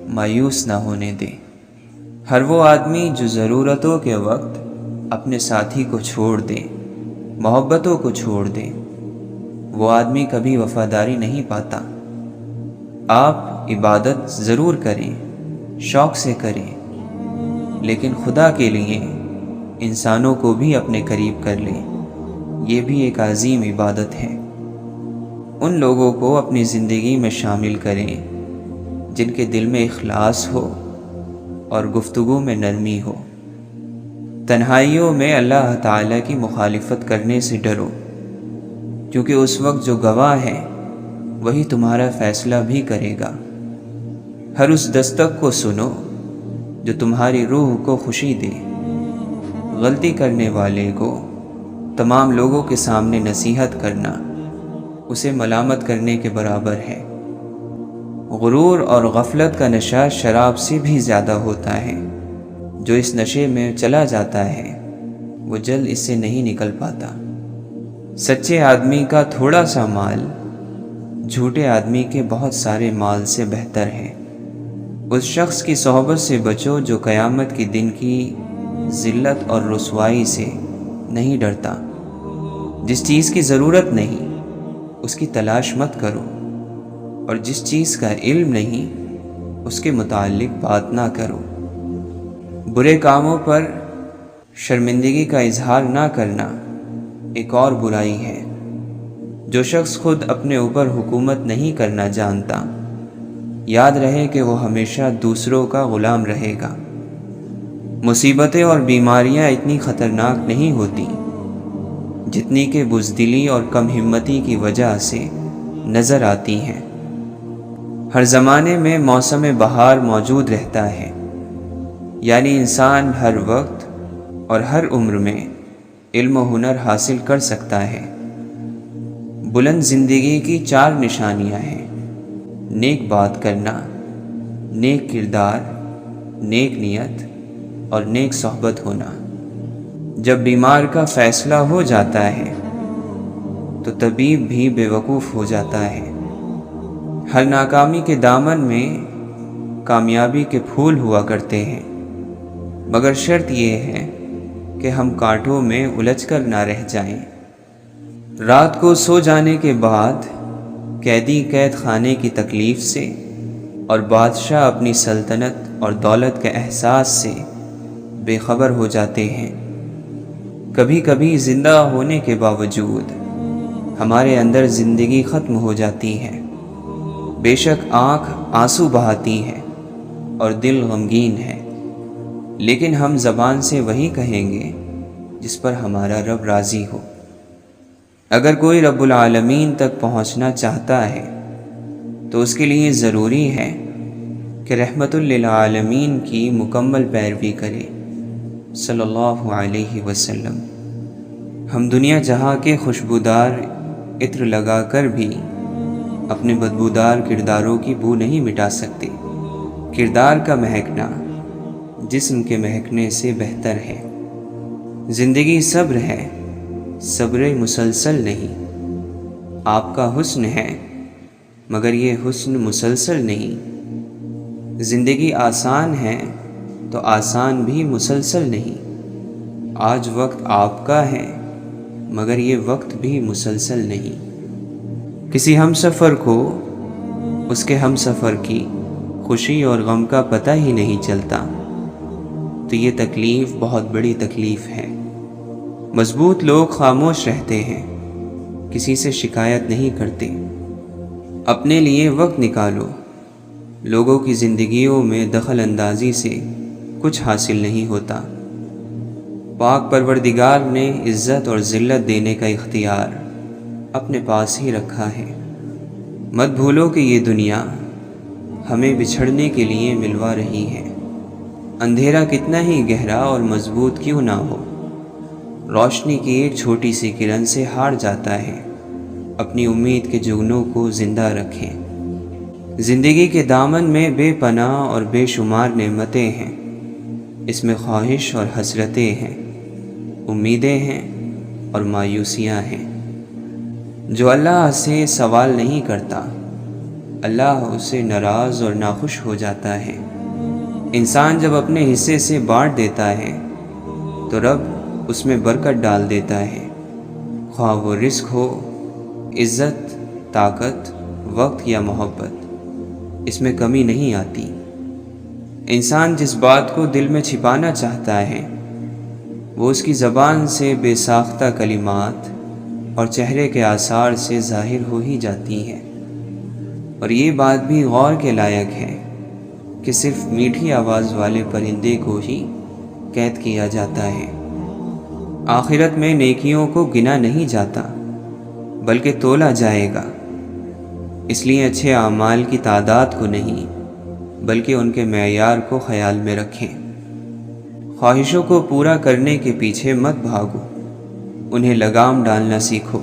S2: مایوس نہ ہونے دے۔ ہر وہ آدمی جو ضرورتوں کے وقت اپنے ساتھی کو چھوڑ دے، محبتوں کو چھوڑ دے، وہ آدمی کبھی وفاداری نہیں پاتا۔ آپ عبادت ضرور کریں، شوق سے کریں، لیکن خدا کے لیے انسانوں کو بھی اپنے قریب کر لیں۔ یہ بھی ایک عظیم عبادت ہے۔ ان لوگوں کو اپنی زندگی میں شامل کریں جن کے دل میں اخلاص ہو اور گفتگو میں نرمی ہو۔ تنہائیوں میں اللہ تعالیٰ کی مخالفت کرنے سے ڈرو، کیونکہ اس وقت جو گواہ ہے وہی تمہارا فیصلہ بھی کرے گا۔ ہر اس دستک کو سنو جو تمہاری روح کو خوشی دے۔ غلطی کرنے والے کو تمام لوگوں کے سامنے نصیحت کرنا اسے ملامت کرنے کے برابر ہے۔ غرور اور غفلت کا نشہ شراب سے بھی زیادہ ہوتا ہے۔ جو اس نشے میں چلا جاتا ہے وہ جلد اس سے نہیں نکل پاتا۔ سچے آدمی کا تھوڑا سا مال جھوٹے آدمی کے بہت سارے مال سے بہتر ہے۔ اس شخص کی صحبت سے بچو جو قیامت کے دن کی ذلت اور رسوائی سے نہیں ڈرتا۔ جس چیز کی ضرورت نہیں اس کی تلاش مت کرو، اور جس چیز کا علم نہیں اس کے متعلق بات نہ کرو۔ برے کاموں پر شرمندگی کا اظہار نہ کرنا ایک اور برائی ہے۔ جو شخص خود اپنے اوپر حکومت نہیں کرنا جانتا، یاد رہے کہ وہ ہمیشہ دوسروں کا غلام رہے گا۔ مصیبتیں اور بیماریاں اتنی خطرناک نہیں ہوتی جتنی کہ بزدلی اور کم ہمتی کی وجہ سے نظر آتی ہیں۔ ہر زمانے میں موسم بہار موجود رہتا ہے، یعنی انسان ہر وقت اور ہر عمر میں علم و ہنر حاصل کر سکتا ہے۔ بلند زندگی کی 4 نشانیاں ہیں: نیک بات کرنا، نیک کردار، نیک نیت اور نیک صحبت ہونا۔ جب بیمار کا فیصلہ ہو جاتا ہے تو طبیب بھی بے وقوف ہو جاتا ہے۔ ہر ناکامی کے دامن میں کامیابی کے پھول ہوا کرتے ہیں، مگر شرط یہ ہے کہ ہم کانٹوں میں الجھ کر نہ رہ جائیں۔ رات کو سو جانے کے بعد قیدی قید خانے کی تکلیف سے اور بادشاہ اپنی سلطنت اور دولت کے احساس سے بے خبر ہو جاتے ہیں۔ کبھی کبھی زندہ ہونے کے باوجود ہمارے اندر زندگی ختم ہو جاتی ہے۔ بے شک آنکھ آنسو بہاتی ہے اور دل غمگین ہے، لیکن ہم زبان سے وہی کہیں گے جس پر ہمارا رب راضی ہو۔ اگر کوئی رب العالمین تک پہنچنا چاہتا ہے تو اس کے لیے ضروری ہے کہ رحمت للعالمین کی مکمل پیروی کرے صلی اللہ علیہ وسلم۔ ہم دنیا جہاں کے خوشبودار عطر لگا کر بھی اپنے بدبودار کرداروں کی بو نہیں مٹا سکتے۔ کردار کا مہکنا جسم کے مہکنے سے بہتر ہے۔ زندگی صبر ہے، صبر مسلسل نہیں۔ آپ کا حسن ہے مگر یہ حسن مسلسل نہیں۔ زندگی آسان ہے تو آسان بھی مسلسل نہیں۔ آج وقت آپ کا ہے مگر یہ وقت بھی مسلسل نہیں۔ کسی ہم سفر کو اس کے ہم سفر کی خوشی اور غم کا پتہ ہی نہیں چلتا تو یہ تکلیف بہت بڑی تکلیف ہے۔ مضبوط لوگ خاموش رہتے ہیں، کسی سے شکایت نہیں کرتے۔ اپنے لیے وقت نکالو۔ لوگوں کی زندگیوں میں دخل اندازی سے کچھ حاصل نہیں ہوتا۔ پاک پروردگار نے عزت اور ذلت دینے کا اختیار اپنے پاس ہی رکھا ہے۔ مت بھولو کہ یہ دنیا ہمیں بچھڑنے کے لیے ملوا رہی ہے۔ اندھیرا کتنا ہی گہرا اور مضبوط کیوں نہ ہو، روشنی کی ایک چھوٹی سی کرن سے ہار جاتا ہے۔ اپنی امید کے جگنوں کو زندہ رکھیں۔ زندگی کے دامن میں بے پناہ اور بے شمار نعمتیں ہیں۔ اس میں خواہش اور حسرتیں ہیں، امیدیں ہیں اور مایوسیاں ہیں۔ جو اللہ سے سوال نہیں کرتا، اللہ اسے ناراض اور ناخوش ہو جاتا ہے۔ انسان جب اپنے حصے سے بانٹ دیتا ہے تو رب اس میں برکت ڈال دیتا ہے۔ خواہ وہ رزق ہو، عزت، طاقت، وقت یا محبت، اس میں کمی نہیں آتی۔ انسان جس بات کو دل میں چھپانا چاہتا ہے وہ اس کی زبان سے بے ساختہ کلمات اور چہرے کے آثار سے ظاہر ہو ہی جاتی ہیں۔ اور یہ بات بھی غور کے لائق ہے کہ صرف میٹھی آواز والے پرندے کو ہی قید کیا جاتا ہے۔ آخرت میں نیکیوں کو گنا نہیں جاتا بلکہ تولا جائے گا۔ اس لیے اچھے اعمال کی تعداد کو نہیں بلکہ ان کے معیار کو خیال میں رکھیں۔ خواہشوں کو پورا کرنے کے پیچھے مت بھاگو، انہیں لگام ڈالنا سیکھو،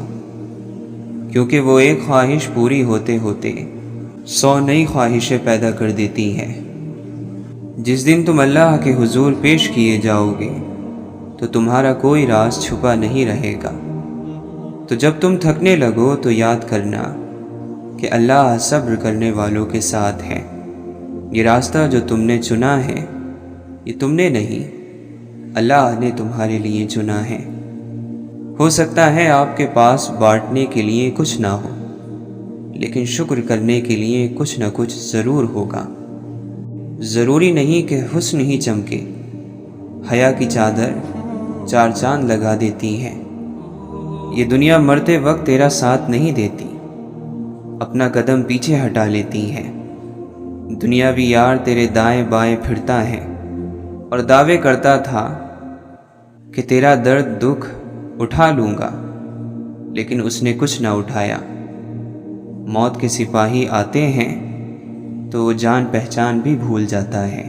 S2: کیونکہ وہ ایک خواہش پوری ہوتے ہوتے 100 نئی خواہشیں پیدا کر دیتی ہے۔ جس دن تم اللہ کے حضور پیش کیے جاؤ گے تو تمہارا کوئی راز چھپا نہیں رہے گا۔ تو جب تم تھکنے لگو تو یاد کرنا کہ اللہ صبر کرنے والوں کے ساتھ ہے۔ یہ راستہ جو تم نے چنا ہے یہ تم نے نہیں، اللہ نے تمہارے لیے چنا ہے۔ ہو سکتا ہے آپ کے پاس بانٹنے کے لیے کچھ نہ ہو، لیکن شکر کرنے کے لیے کچھ نہ کچھ ضرور ہوگا۔ ضروری نہیں کہ حسن ہی چمکے، حیا کی چادر 4 چاند لگا دیتی ہے۔ یہ دنیا مرتے وقت تیرا ساتھ نہیں دیتی، اپنا قدم پیچھے ہٹا لیتی ہے۔ دنیاوی یار تیرے دائیں بائیں پھرتا ہے اور دعوے کرتا تھا کہ تیرا درد دکھ اٹھا لوں گا، لیکن اس نے کچھ نہ اٹھایا۔ موت کے سپاہی آتے ہیں تو وہ جان پہچان بھی بھول جاتا ہے۔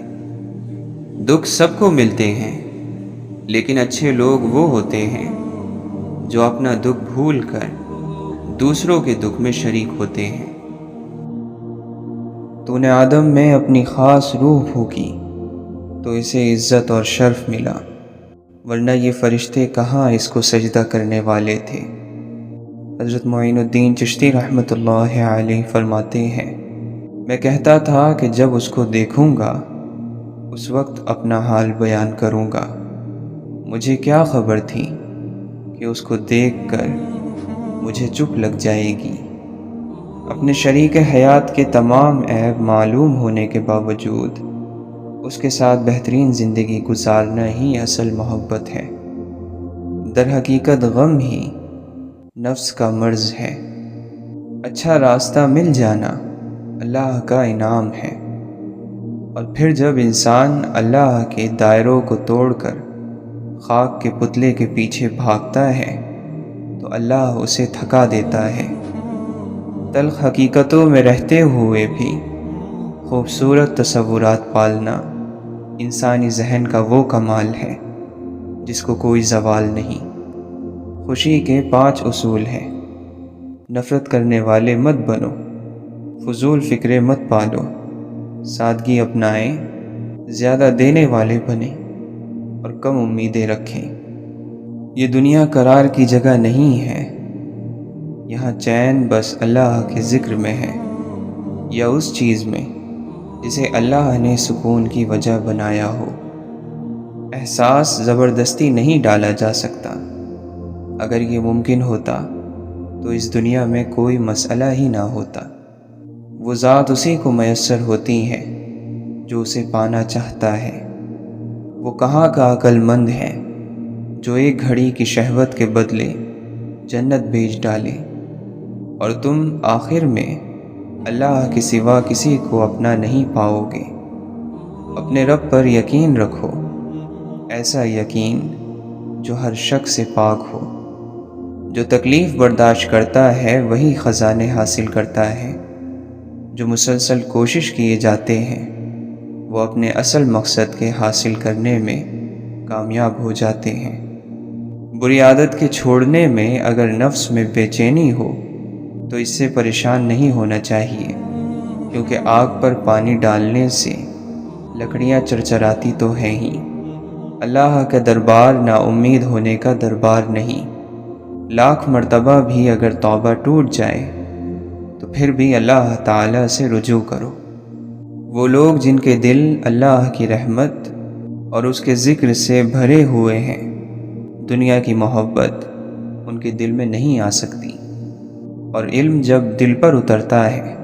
S2: دکھ سب کو ملتے ہیں، لیکن اچھے لوگ وہ ہوتے ہیں جو اپنا دکھ بھول کر دوسروں کے دکھ میں شریک ہوتے ہیں۔ تو نے آدم میں اپنی خاص روح پھونکی تو اسے عزت اور شرف ملا، ورنہ یہ فرشتے کہاں اس کو سجدہ کرنے والے تھے۔ حضرت معین الدین چشتی رحمۃ اللہ علیہ فرماتے ہیں، میں کہتا تھا کہ جب اس کو دیکھوں گا اس وقت اپنا حال بیان کروں گا۔ مجھے کیا خبر تھی کہ اس کو دیکھ کر مجھے چپ لگ جائے گی۔ اپنے شریک حیات کے تمام عیب معلوم ہونے کے باوجود اس کے ساتھ بہترین زندگی گزارنا ہی اصل محبت ہے۔ در حقیقت غم ہی نفس کا مرض ہے۔ اچھا راستہ مل جانا اللہ کا انعام ہے، اور پھر جب انسان اللہ کے دائروں کو توڑ کر خاک کے پتلے کے پیچھے بھاگتا ہے تو اللہ اسے تھکا دیتا ہے۔ تلخ حقیقتوں میں رہتے ہوئے بھی خوبصورت تصورات پالنا انسانی ذہن کا وہ کمال ہے جس کو کوئی زوال نہیں۔ خوشی کے 5 اصول ہیں۔ نفرت کرنے والے مت بنو، فضول فکرے مت پالو، سادگی اپنائیں، زیادہ دینے والے بنیں اور کم امیدیں رکھیں۔ یہ دنیا قرار کی جگہ نہیں ہے، یہاں چین بس اللہ کے ذکر میں ہے، یا اس چیز میں جسے اللہ نے سکون کی وجہ بنایا ہو۔ احساس زبردستی نہیں ڈالا جا سکتا۔ اگر یہ ممکن ہوتا تو اس دنیا میں کوئی مسئلہ ہی نہ ہوتا۔ وہ ذات اسی کو میسر ہوتی ہے جو اسے پانا چاہتا ہے۔ وہ کہاں کا عقل مند ہے جو ایک گھڑی کی شہوت کے بدلے جنت بیچ ڈالے، اور تم آخر میں اللہ کے سوا کسی کو اپنا نہیں پاؤ گے۔ اپنے رب پر یقین رکھو، ایسا یقین جو ہر شک سے پاک ہو۔ جو تکلیف برداشت کرتا ہے وہی خزانے حاصل کرتا ہے۔ جو مسلسل کوشش کیے جاتے ہیں وہ اپنے اصل مقصد کے حاصل کرنے میں کامیاب ہو جاتے ہیں۔ بری عادت کے چھوڑنے میں اگر نفس میں بے چینی ہو تو اس سے پریشان نہیں ہونا چاہیے، کیونکہ آگ پر پانی ڈالنے سے لکڑیاں چرچراتی تو ہیں ہی۔ اللہ کا دربار نا امید ہونے کا دربار نہیں۔ لاکھ مرتبہ بھی اگر توبہ ٹوٹ جائے تو پھر بھی اللہ تعالیٰ سے رجوع کرو۔ وہ لوگ جن کے دل اللہ کی رحمت اور اس کے ذکر سے بھرے ہوئے ہیں، دنیا کی محبت ان کے دل میں نہیں آ سکتی، اور علم جب دل پر اترتا ہے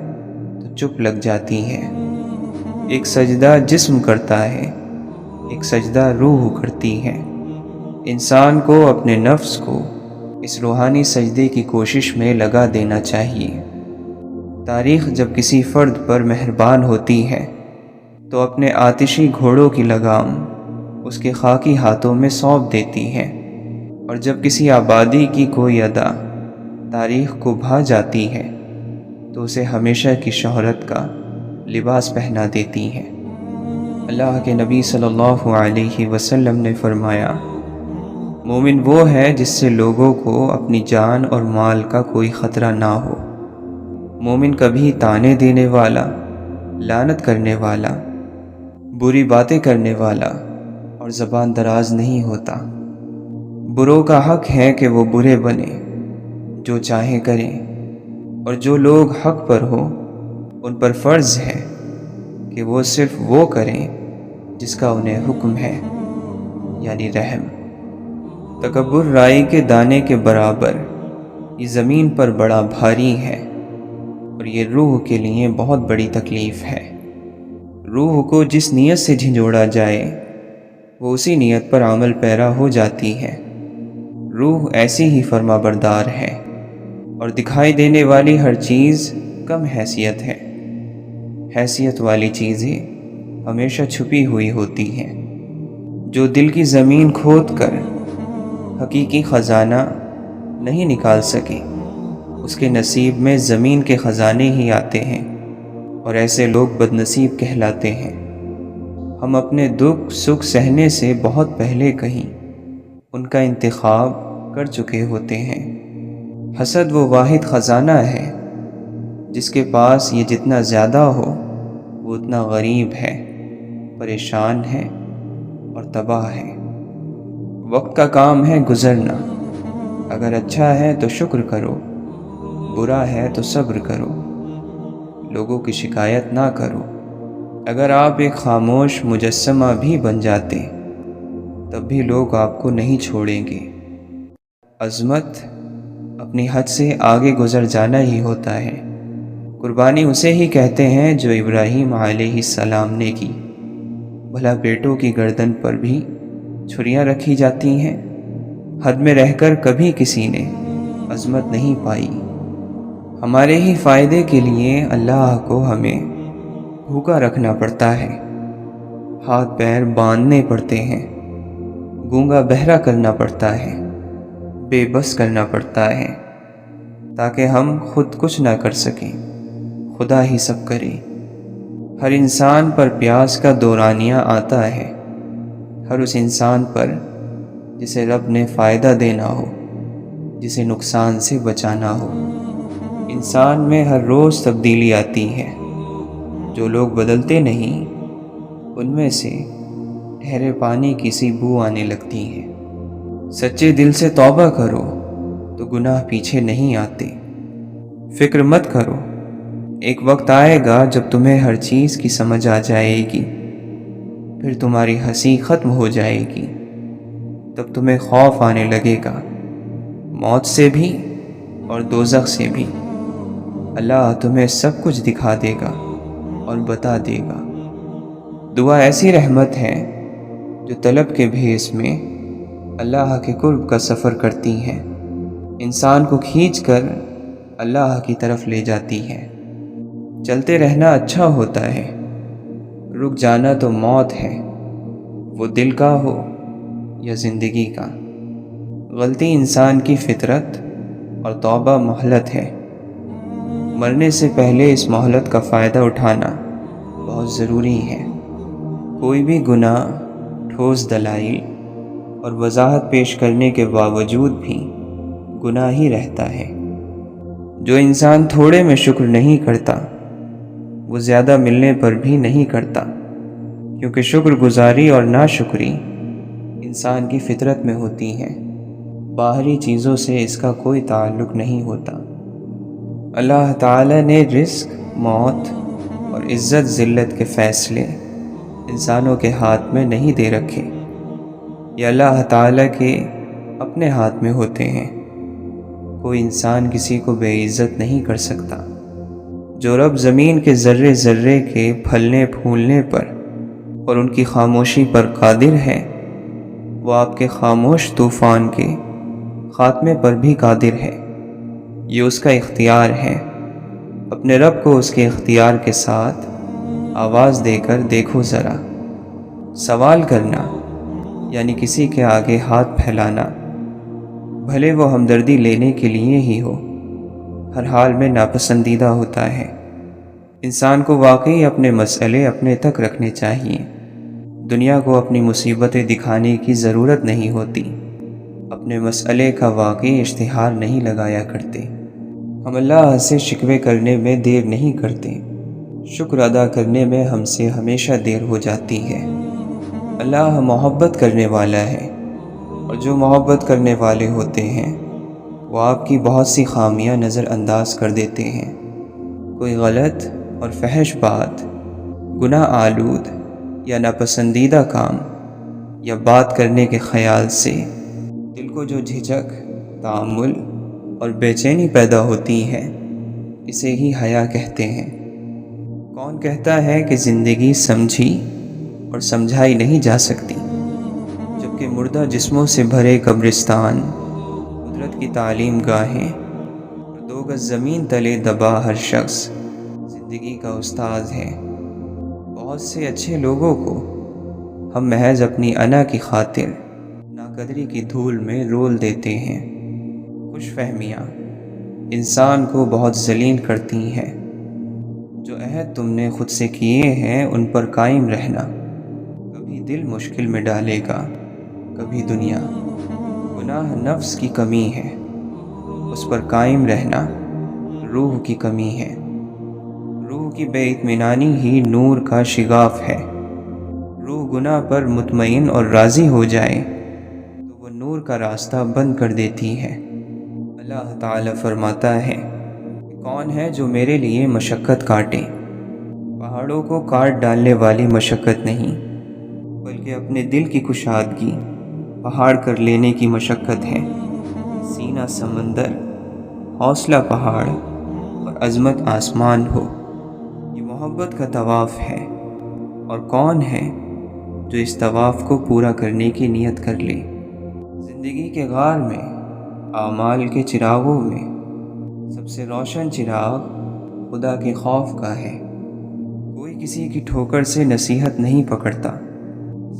S2: تو چپ لگ جاتی ہے۔ ایک سجدہ جسم کرتا ہے، ایک سجدہ روح کرتی ہے۔ انسان کو اپنے نفس کو اس روحانی سجدے کی کوشش میں لگا دینا چاہیے۔ تاریخ جب کسی فرد پر مہربان ہوتی ہے تو اپنے آتشی گھوڑوں کی لگام اس کے خاکی ہاتھوں میں سونپ دیتی ہے، اور جب کسی آبادی کی کوئی ادا تاریخ کو بھا جاتی ہے تو اسے ہمیشہ کی شہرت کا لباس پہنا دیتی ہے۔ اللہ کے نبی صلی اللہ علیہ وسلم نے فرمایا، مومن وہ ہے جس سے لوگوں کو اپنی جان اور مال کا کوئی خطرہ نہ ہو۔ مومن کبھی طعنے دینے والا، لعنت کرنے والا، بری باتیں کرنے والا اور زبان دراز نہیں ہوتا۔ بروں کا حق ہے کہ وہ برے بنیں، جو چاہیں کریں، اور جو لوگ حق پر ہو ان پر فرض ہے کہ وہ صرف وہ کریں جس کا انہیں حکم ہے، یعنی رحم۔ تکبر رائی کے دانے کے برابر یہ زمین پر بڑا بھاری ہے، اور یہ روح کے لیے بہت بڑی تکلیف ہے۔ روح کو جس نیت سے جھنجھوڑا جائے وہ اسی نیت پر عمل پیرا ہو جاتی ہے۔ روح ایسی ہی فرما بردار ہے، اور دکھائی دینے والی ہر چیز کم حیثیت ہے۔ حیثیت والی چیزیں ہمیشہ چھپی ہوئی ہوتی ہیں۔ جو دل کی زمین کھود کر حقیقی خزانہ نہیں نکال سکے، اس کے نصیب میں زمین کے خزانے ہی آتے ہیں، اور ایسے لوگ بدنصیب کہلاتے ہیں۔ ہم اپنے دکھ سکھ سہنے سے بہت پہلے کہیں ان کا انتخاب کر چکے ہوتے ہیں۔ حسد وہ واحد خزانہ ہے جس کے پاس یہ جتنا زیادہ ہو وہ اتنا غریب ہے، پریشان ہے اور تباہ ہے۔ وقت کا کام ہے گزرنا، اگر اچھا ہے تو شکر کرو، برا ہے تو صبر کرو، لوگوں کی شکایت نہ کرو۔ اگر آپ ایک خاموش مجسمہ بھی بن جاتے تب بھی لوگ آپ کو نہیں چھوڑیں گے۔ عظمت اپنی حد سے آگے گزر جانا ہی ہوتا ہے۔ قربانی اسے ہی کہتے ہیں جو ابراہیم علیہ السلام نے کی۔ بھلا بیٹوں کی گردن پر بھی چھریاں رکھی جاتی ہیں؟ حد میں رہ کر کبھی کسی نے عظمت نہیں پائی۔ ہمارے ہی فائدے کے لیے اللہ کو ہمیں بھوکا رکھنا پڑتا ہے، ہاتھ پیر باندھنے پڑتے ہیں، گونگا بہرا کرنا پڑتا ہے، بے بس کرنا پڑتا ہے، تاکہ ہم خود کچھ نہ کر سکیں، خدا ہی سب کرے۔ ہر انسان پر پیاس کا دورانیہ آتا ہے، ہر اس انسان پر جسے رب نے فائدہ دینا ہو، جسے نقصان سے بچانا ہو۔ انسان میں ہر روز تبدیلی آتی ہے۔ جو لوگ بدلتے نہیں ان میں سے ٹھہرے پانی کی سی بو آنے لگتی ہے۔ سچے دل سے توبہ کرو تو گناہ پیچھے نہیں آتے۔ فکر مت کرو، ایک وقت آئے گا جب تمہیں ہر چیز کی سمجھ آ جائے گی، پھر تمہاری ہنسی ختم ہو جائے گی، تب تمہیں خوف آنے لگے گا، موت سے بھی اور دوزخ سے بھی۔ اللہ تمہیں سب کچھ دکھا دے گا اور بتا دے گا۔ دعا ایسی رحمت ہے جو طلب کے بھیس میں اللہ کے قرب کا سفر کرتی ہیں، انسان کو کھینچ کر اللہ کی طرف لے جاتی ہے۔ چلتے رہنا اچھا ہوتا ہے، رک جانا تو موت ہے، وہ دل کا ہو یا زندگی کا۔ غلطی انسان کی فطرت اور توبہ مہلت ہے۔ مرنے سے پہلے اس مہلت کا فائدہ اٹھانا بہت ضروری ہے۔ کوئی بھی گناہ ٹھوس دلائل اور وضاحت پیش کرنے کے باوجود بھی گناہ ہی رہتا ہے۔ جو انسان تھوڑے میں شکر نہیں کرتا وہ زیادہ ملنے پر بھی نہیں کرتا، کیونکہ شکر گزاری اور ناشکری انسان کی فطرت میں ہوتی ہیں، باہری چیزوں سے اس کا کوئی تعلق نہیں ہوتا۔ اللہ تعالی نے رزق، موت اور عزت ذلت کے فیصلے انسانوں کے ہاتھ میں نہیں دے رکھے، یہ اللہ تعالی کے اپنے ہاتھ میں ہوتے ہیں۔ کوئی انسان کسی کو بے عزت نہیں کر سکتا۔ جو رب زمین کے ذرے ذرے کے پھلنے پھولنے پر اور ان کی خاموشی پر قادر ہے، وہ آپ کے خاموش طوفان کے خاتمے پر بھی قادر ہے، یہ اس کا اختیار ہے۔ اپنے رب کو اس کے اختیار کے ساتھ آواز دے کر دیکھو ذرا۔ سوال کرنا یعنی کسی کے آگے ہاتھ پھیلانا، بھلے وہ ہمدردی لینے کے لیے ہی ہو، ہر حال میں ناپسندیدہ ہوتا ہے۔ انسان کو واقعی اپنے مسئلے اپنے تک رکھنے چاہیے۔ دنیا کو اپنی مصیبتیں دکھانے کی ضرورت نہیں ہوتی، اپنے مسئلے کا واقعی اشتہار نہیں لگایا کرتے۔ ہم اللہ سے شکوے کرنے میں دیر نہیں کرتے، شکر ادا کرنے میں ہم سے ہمیشہ دیر ہو جاتی ہے۔ اللہ محبت کرنے والا ہے، اور جو محبت کرنے والے ہوتے ہیں وہ آپ کی بہت سی خامیاں نظر انداز کر دیتے ہیں۔ کوئی غلط اور فحش بات، گناہ آلود یا ناپسندیدہ کام یا بات کرنے کے خیال سے دل کو جو جھجک، تأمل اور بے چینی پیدا ہوتی ہے، اسے ہی حیا کہتے ہیں۔ کون کہتا ہے کہ زندگی سمجھی اور سمجھائی نہیں جا سکتی، جبکہ مردہ جسموں سے بھرے قبرستان، قدرت کی تعلیم گاہیں اور 2 گز زمین تلے دبا ہر شخص زندگی کا استاد ہے۔ بہت سے اچھے لوگوں کو ہم محض اپنی انا کی خاطر ناقدری کی دھول میں رول دیتے ہیں۔ خوش فہمیاں انسان کو بہت ذلیل کرتی ہیں۔ جو عہد تم نے خود سے کیے ہیں ان پر قائم رہنا، کبھی دل مشکل میں ڈالے گا، کبھی دنیا۔ گناہ نفس کی کمی ہے، اس پر قائم رہنا روح کی کمی ہے۔ روح کی بے اطمینانی ہی نور کا شگاف ہے۔ روح گناہ پر مطمئن اور راضی ہو جائے تو وہ نور کا راستہ بند کر دیتی ہے۔ اللہ تعالیٰ فرماتا ہے کہ کون ہے جو میرے لیے مشقت کاٹے؟ پہاڑوں کو کاٹ ڈالنے والی مشقت نہیں، بلکہ اپنے دل کی کشادگی پہاڑ کر لینے کی مشقت ہے۔ سینہ سمندر، حوصلہ پہاڑ اور عظمت آسمان ہو، یہ محبت کا طواف ہے۔ اور کون ہے جو اس طواف کو پورا کرنے کی نیت کر لے؟ زندگی کے غار میں، اعمال کے چراغوں میں سب سے روشن چراغ خدا کے خوف کا ہے۔ کوئی کسی کی ٹھوکر سے نصیحت نہیں پکڑتا،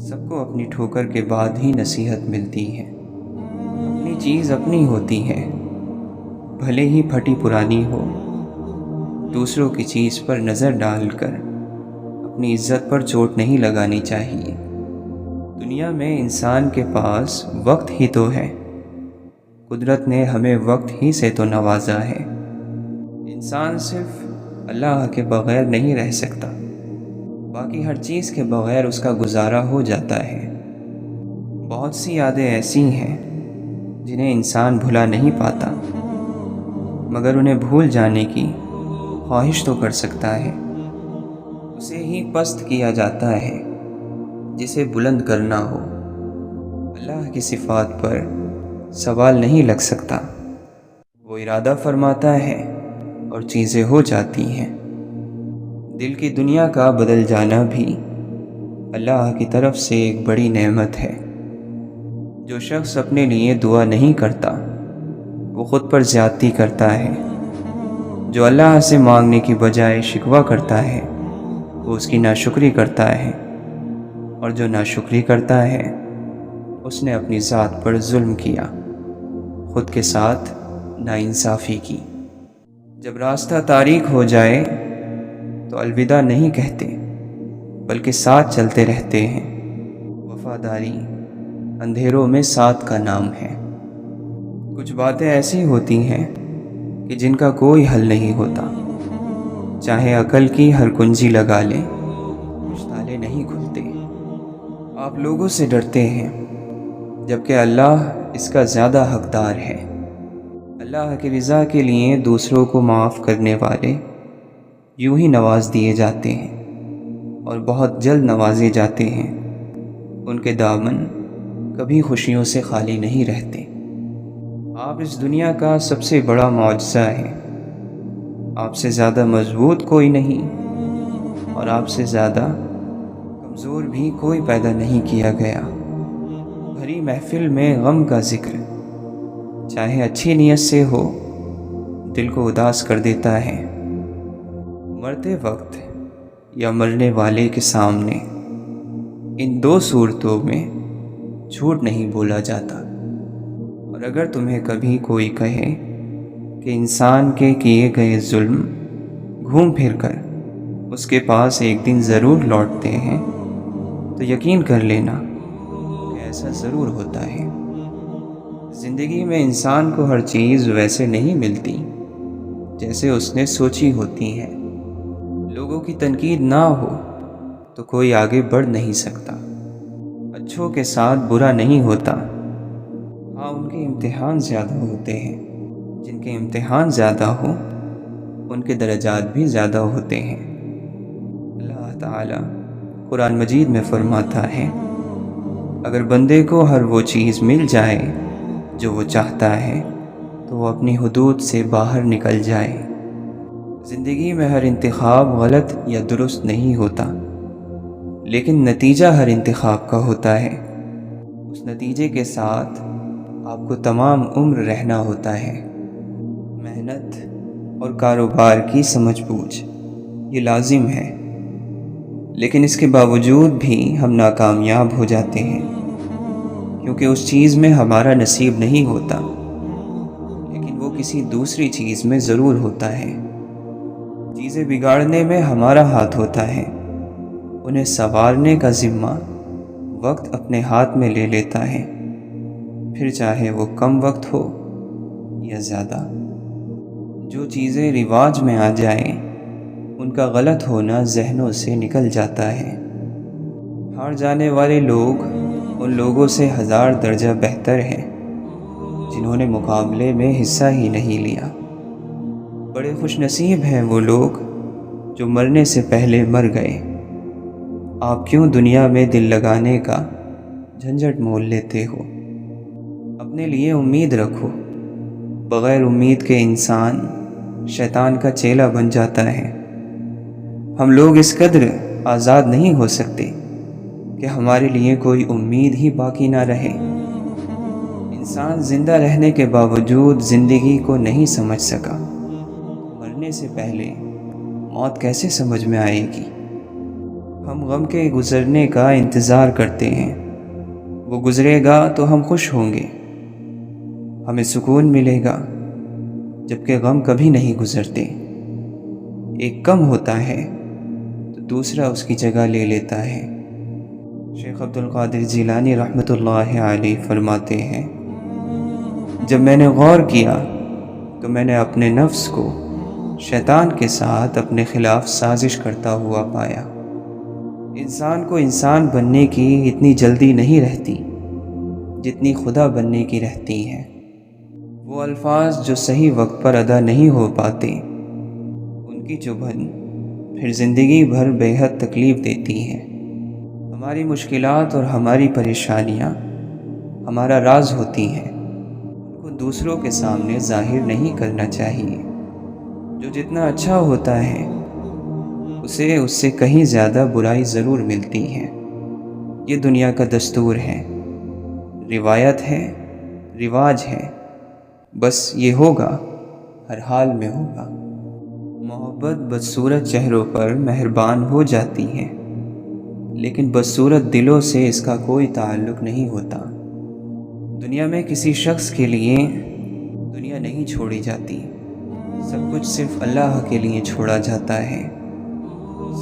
S2: سب کو اپنی ٹھوکر کے بعد ہی نصیحت ملتی ہے۔ اپنی چیز اپنی ہوتی ہے، بھلے ہی پھٹی پرانی ہو۔ دوسروں کی چیز پر نظر ڈال کر اپنی عزت پر چوٹ نہیں لگانی چاہیے۔ دنیا میں انسان کے پاس وقت ہی تو ہے، قدرت نے ہمیں وقت ہی سے تو نوازا ہے۔ انسان صرف اللہ کے بغیر نہیں رہ سکتا، باقی ہر چیز کے بغیر اس کا گزارا ہو جاتا ہے۔ بہت سی یادیں ایسی ہیں جنہیں انسان بھلا نہیں پاتا، مگر انہیں بھول جانے کی خواہش تو کر سکتا ہے۔ اسے ہی پست کیا جاتا ہے جسے بلند کرنا ہو۔ اللہ کی صفات پر سوال نہیں لگ سکتا، وہ ارادہ فرماتا ہے اور چیزیں ہو جاتی ہیں۔ دل کی دنیا کا بدل جانا بھی اللہ کی طرف سے ایک بڑی نعمت ہے۔ جو شخص اپنے لیے دعا نہیں کرتا وہ خود پر زیادتی کرتا ہے۔ جو اللہ سے مانگنے کی بجائے شکوہ کرتا ہے وہ اس کی ناشکری کرتا ہے، اور جو ناشکری کرتا ہے اس نے اپنی ذات پر ظلم کیا، خود کے ساتھ ناانصافی کی۔ جب راستہ تاریک ہو جائے تو الوداع نہیں کہتے بلکہ ساتھ چلتے رہتے ہیں۔ وفاداری اندھیروں میں ساتھ کا نام ہے۔ کچھ باتیں ایسی ہوتی ہیں کہ جن کا کوئی حل نہیں ہوتا، چاہے عقل کی ہر کنجی لگا لیں کچھ تالے نہیں کھلتے۔ آپ لوگوں سے ڈرتے ہیں جبکہ اللہ اس کا زیادہ حقدار ہے۔ اللہ کی رضا کے لیے دوسروں کو معاف کرنے والے یوں ہی نواز دیے جاتے ہیں اور بہت جلد نوازے جاتے ہیں۔ ان کے دامن کبھی خوشیوں سے خالی نہیں رہتے۔ آپ اس دنیا کا سب سے بڑا معجزہ ہیں۔ آپ سے زیادہ مضبوط کوئی نہیں اور آپ سے زیادہ کمزور بھی کوئی پیدا نہیں کیا گیا۔ بھری محفل میں غم کا ذکر چاہے اچھی نیت سے ہو، دل کو اداس کر دیتا ہے۔ مرتے وقت یا مرنے والے کے سامنے ان دو صورتوں میں جھوٹ نہیں بولا جاتا۔ اور اگر تمہیں کبھی کوئی کہے کہ انسان کے کیے گئے ظلم گھوم پھر کر اس کے پاس ایک دن ضرور لوٹتے ہیں، تو یقین کر لینا کہ ایسا ضرور ہوتا ہے۔ زندگی میں انسان کو ہر چیز ویسے نہیں ملتی جیسے اس نے سوچی ہوتی ہے۔ لوگوں کی تنقید نہ ہو تو کوئی آگے بڑھ نہیں سکتا۔ اچھوں کے ساتھ برا نہیں ہوتا، ہاں ان کے امتحان زیادہ ہوتے ہیں۔ جن کے امتحان زیادہ ہو ان کے درجات بھی زیادہ ہوتے ہیں۔ اللہ تعالیٰ قرآن مجید میں فرماتا ہے، اگر بندے کو ہر وہ چیز مل جائے جو وہ چاہتا ہے تو وہ اپنی حدود سے باہر نکل جائے۔ زندگی میں ہر انتخاب غلط یا درست نہیں ہوتا، لیکن نتیجہ ہر انتخاب کا ہوتا ہے۔ اس نتیجے کے ساتھ آپ کو تمام عمر رہنا ہوتا ہے۔ محنت اور کاروبار کی سمجھ بوجھ یہ لازم ہے، لیکن اس کے باوجود بھی ہم ناکامیاب ہو جاتے ہیں، کیونکہ اس چیز میں ہمارا نصیب نہیں ہوتا، لیکن وہ کسی دوسری چیز میں ضرور ہوتا ہے۔ چیزیں بگاڑنے میں ہمارا ہاتھ ہوتا ہے، انہیں سنوارنے کا ذمہ وقت اپنے ہاتھ میں لے لیتا ہے، پھر چاہے وہ کم وقت ہو یا زیادہ۔ جو چیزیں رواج میں آ جائیں ان کا غلط ہونا ذہنوں سے نکل جاتا ہے۔ ہار جانے والے لوگ ان لوگوں سے 1000 درجہ بہتر ہیں جنہوں نے مقابلے میں حصہ ہی نہیں لیا۔ بڑے خوش نصیب ہیں وہ لوگ جو مرنے سے پہلے مر گئے۔ آپ کیوں دنیا میں دل لگانے کا جھنجھٹ مول لیتے ہو؟ اپنے لیے امید رکھو، بغیر امید کے انسان شیطان کا چیلا بن جاتا ہے۔ ہم لوگ اس قدر آزاد نہیں ہو سکتے کہ ہمارے لیے کوئی امید ہی باقی نہ رہے۔ انسان زندہ رہنے کے باوجود زندگی کو نہیں سمجھ سکا، مرنے سے پہلے موت کیسے سمجھ میں آئے گی؟ ہم غم کے گزرنے کا انتظار کرتے ہیں، وہ گزرے گا تو ہم خوش ہوں گے، ہمیں سکون ملے گا، جبکہ غم کبھی نہیں گزرتے۔ ایک کم ہوتا ہے تو دوسرا اس کی جگہ لے لیتا ہے۔ شیخ عبد القادر جیلانی رحمۃ اللہ علیہ فرماتے ہیں، جب میں نے غور کیا تو میں نے اپنے نفس کو شیطان کے ساتھ اپنے خلاف سازش کرتا ہوا پایا۔ انسان کو انسان بننے کی اتنی جلدی نہیں رہتی جتنی خدا بننے کی رہتی ہے۔ وہ الفاظ جو صحیح وقت پر ادا نہیں ہو پاتے، ان کی چبھن پھر زندگی بھر بے حد تکلیف دیتی ہے۔ ہماری مشکلات اور ہماری پریشانیاں ہمارا راز ہوتی ہیں، ان کو دوسروں کے سامنے ظاہر نہیں کرنا چاہیے۔ جو جتنا اچھا ہوتا ہے اسے اس سے کہیں زیادہ برائی ضرور ملتی ہے۔ یہ دنیا کا دستور ہے، روایت ہے، رواج ہے، بس یہ ہوگا، ہر حال میں ہوگا۔ محبت بدصورت چہروں پر مہربان ہو جاتی ہے، لیکن بدصورت دلوں سے اس کا کوئی تعلق نہیں ہوتا۔ دنیا میں کسی شخص کے لیے دنیا نہیں چھوڑی جاتی، سب کچھ صرف اللہ کے لیے چھوڑا جاتا ہے۔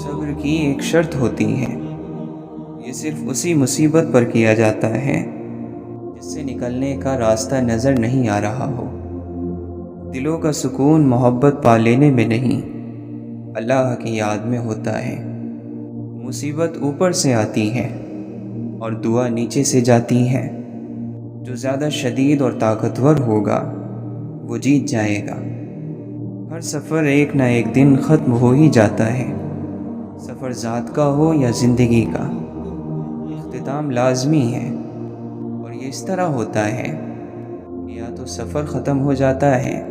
S2: صبر کی ایک شرط ہوتی ہے، یہ صرف اسی مصیبت پر کیا جاتا ہے جس سے نکلنے کا راستہ نظر نہیں آ رہا ہو۔ دلوں کا سکون محبت پا لینے میں نہیں، اللہ کی یاد میں ہوتا ہے۔ مصیبت اوپر سے آتی ہے اور دعا نیچے سے جاتی ہے۔ جو زیادہ شدید اور طاقتور ہوگا وہ جیت جائے گا۔ ہر سفر ایک نہ ایک دن ختم ہو ہی جاتا ہے، سفر ذات کا ہو یا زندگی کا، اختتام لازمی ہے۔ اور یہ اس طرح ہوتا ہے کہ یا تو سفر ختم ہو جاتا ہے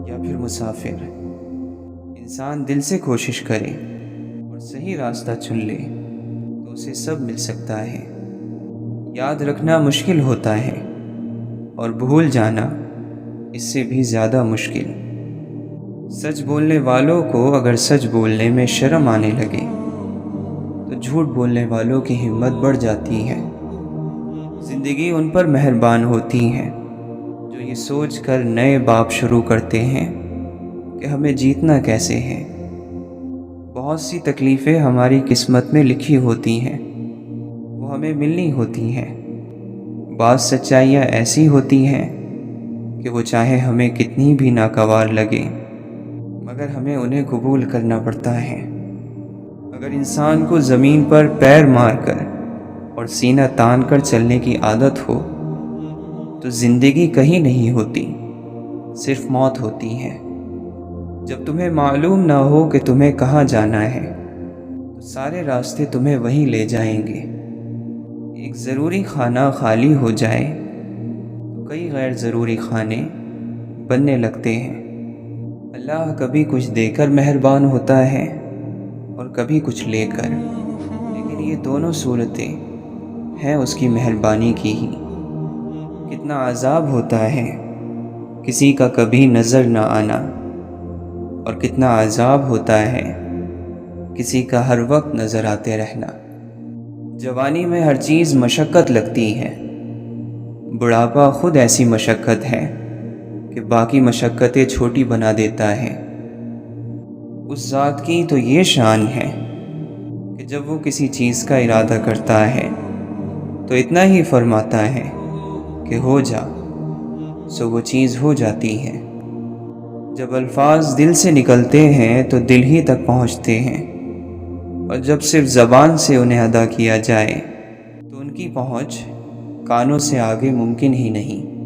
S2: یا پھر مسافر۔ انسان دل سے کوشش کرے اور صحیح راستہ چن لے تو اسے سب مل سکتا ہے۔ یاد رکھنا مشکل ہوتا ہے اور بھول جانا اس سے بھی زیادہ مشکل۔ سچ بولنے والوں کو اگر سچ بولنے میں شرم آنے لگے تو جھوٹ بولنے والوں کی ہمت بڑھ جاتی ہے۔ زندگی ان پر مہربان ہوتی ہے جو یہ سوچ کر نئے باب شروع کرتے ہیں کہ ہمیں جیتنا کیسے ہے۔ بہت سی تکلیفیں ہماری قسمت میں لکھی ہوتی ہیں، وہ ہمیں ملنی ہوتی ہیں۔ بعض سچائیاں ایسی ہوتی ہیں کہ وہ چاہے ہمیں کتنی بھی ناگوار لگے مگر ہمیں انہیں قبول کرنا پڑتا ہے۔ اگر انسان کو زمین پر پیر مار کر اور سینہ تان کر چلنے کی عادت ہو تو زندگی کہیں نہیں ہوتی، صرف موت ہوتی ہے۔ جب تمہیں معلوم نہ ہو کہ تمہیں کہاں جانا ہے تو سارے راستے تمہیں وہیں لے جائیں گے۔ ایک ضروری کھانا خالی ہو جائے تو کئی غیر ضروری کھانے بننے لگتے ہیں۔ اللہ کبھی کچھ دے کر مہربان ہوتا ہے اور کبھی کچھ لے کر، لیکن یہ دونوں صورتیں ہیں اس کی مہربانی کی ہی۔ کتنا عذاب ہوتا ہے کسی کا کبھی نظر نہ آنا، اور کتنا عذاب ہوتا ہے کسی کا ہر وقت نظر آتے رہنا۔ جوانی میں ہر چیز مشقت لگتی ہے، بڑھاپا خود ایسی مشقت ہے کہ باقی مشقتیں چھوٹی بنا دیتا ہے۔ اس ذات کی تو یہ شان ہے کہ جب وہ کسی چیز کا ارادہ کرتا ہے تو اتنا ہی فرماتا ہے کہ ہو جا، سو وہ چیز ہو جاتی ہے۔ جب الفاظ دل سے نکلتے ہیں تو دل ہی تک پہنچتے ہیں، اور جب صرف زبان سے انہیں ادا کیا جائے تو ان کی پہنچ کانوں سے آگے ممکن ہی نہیں۔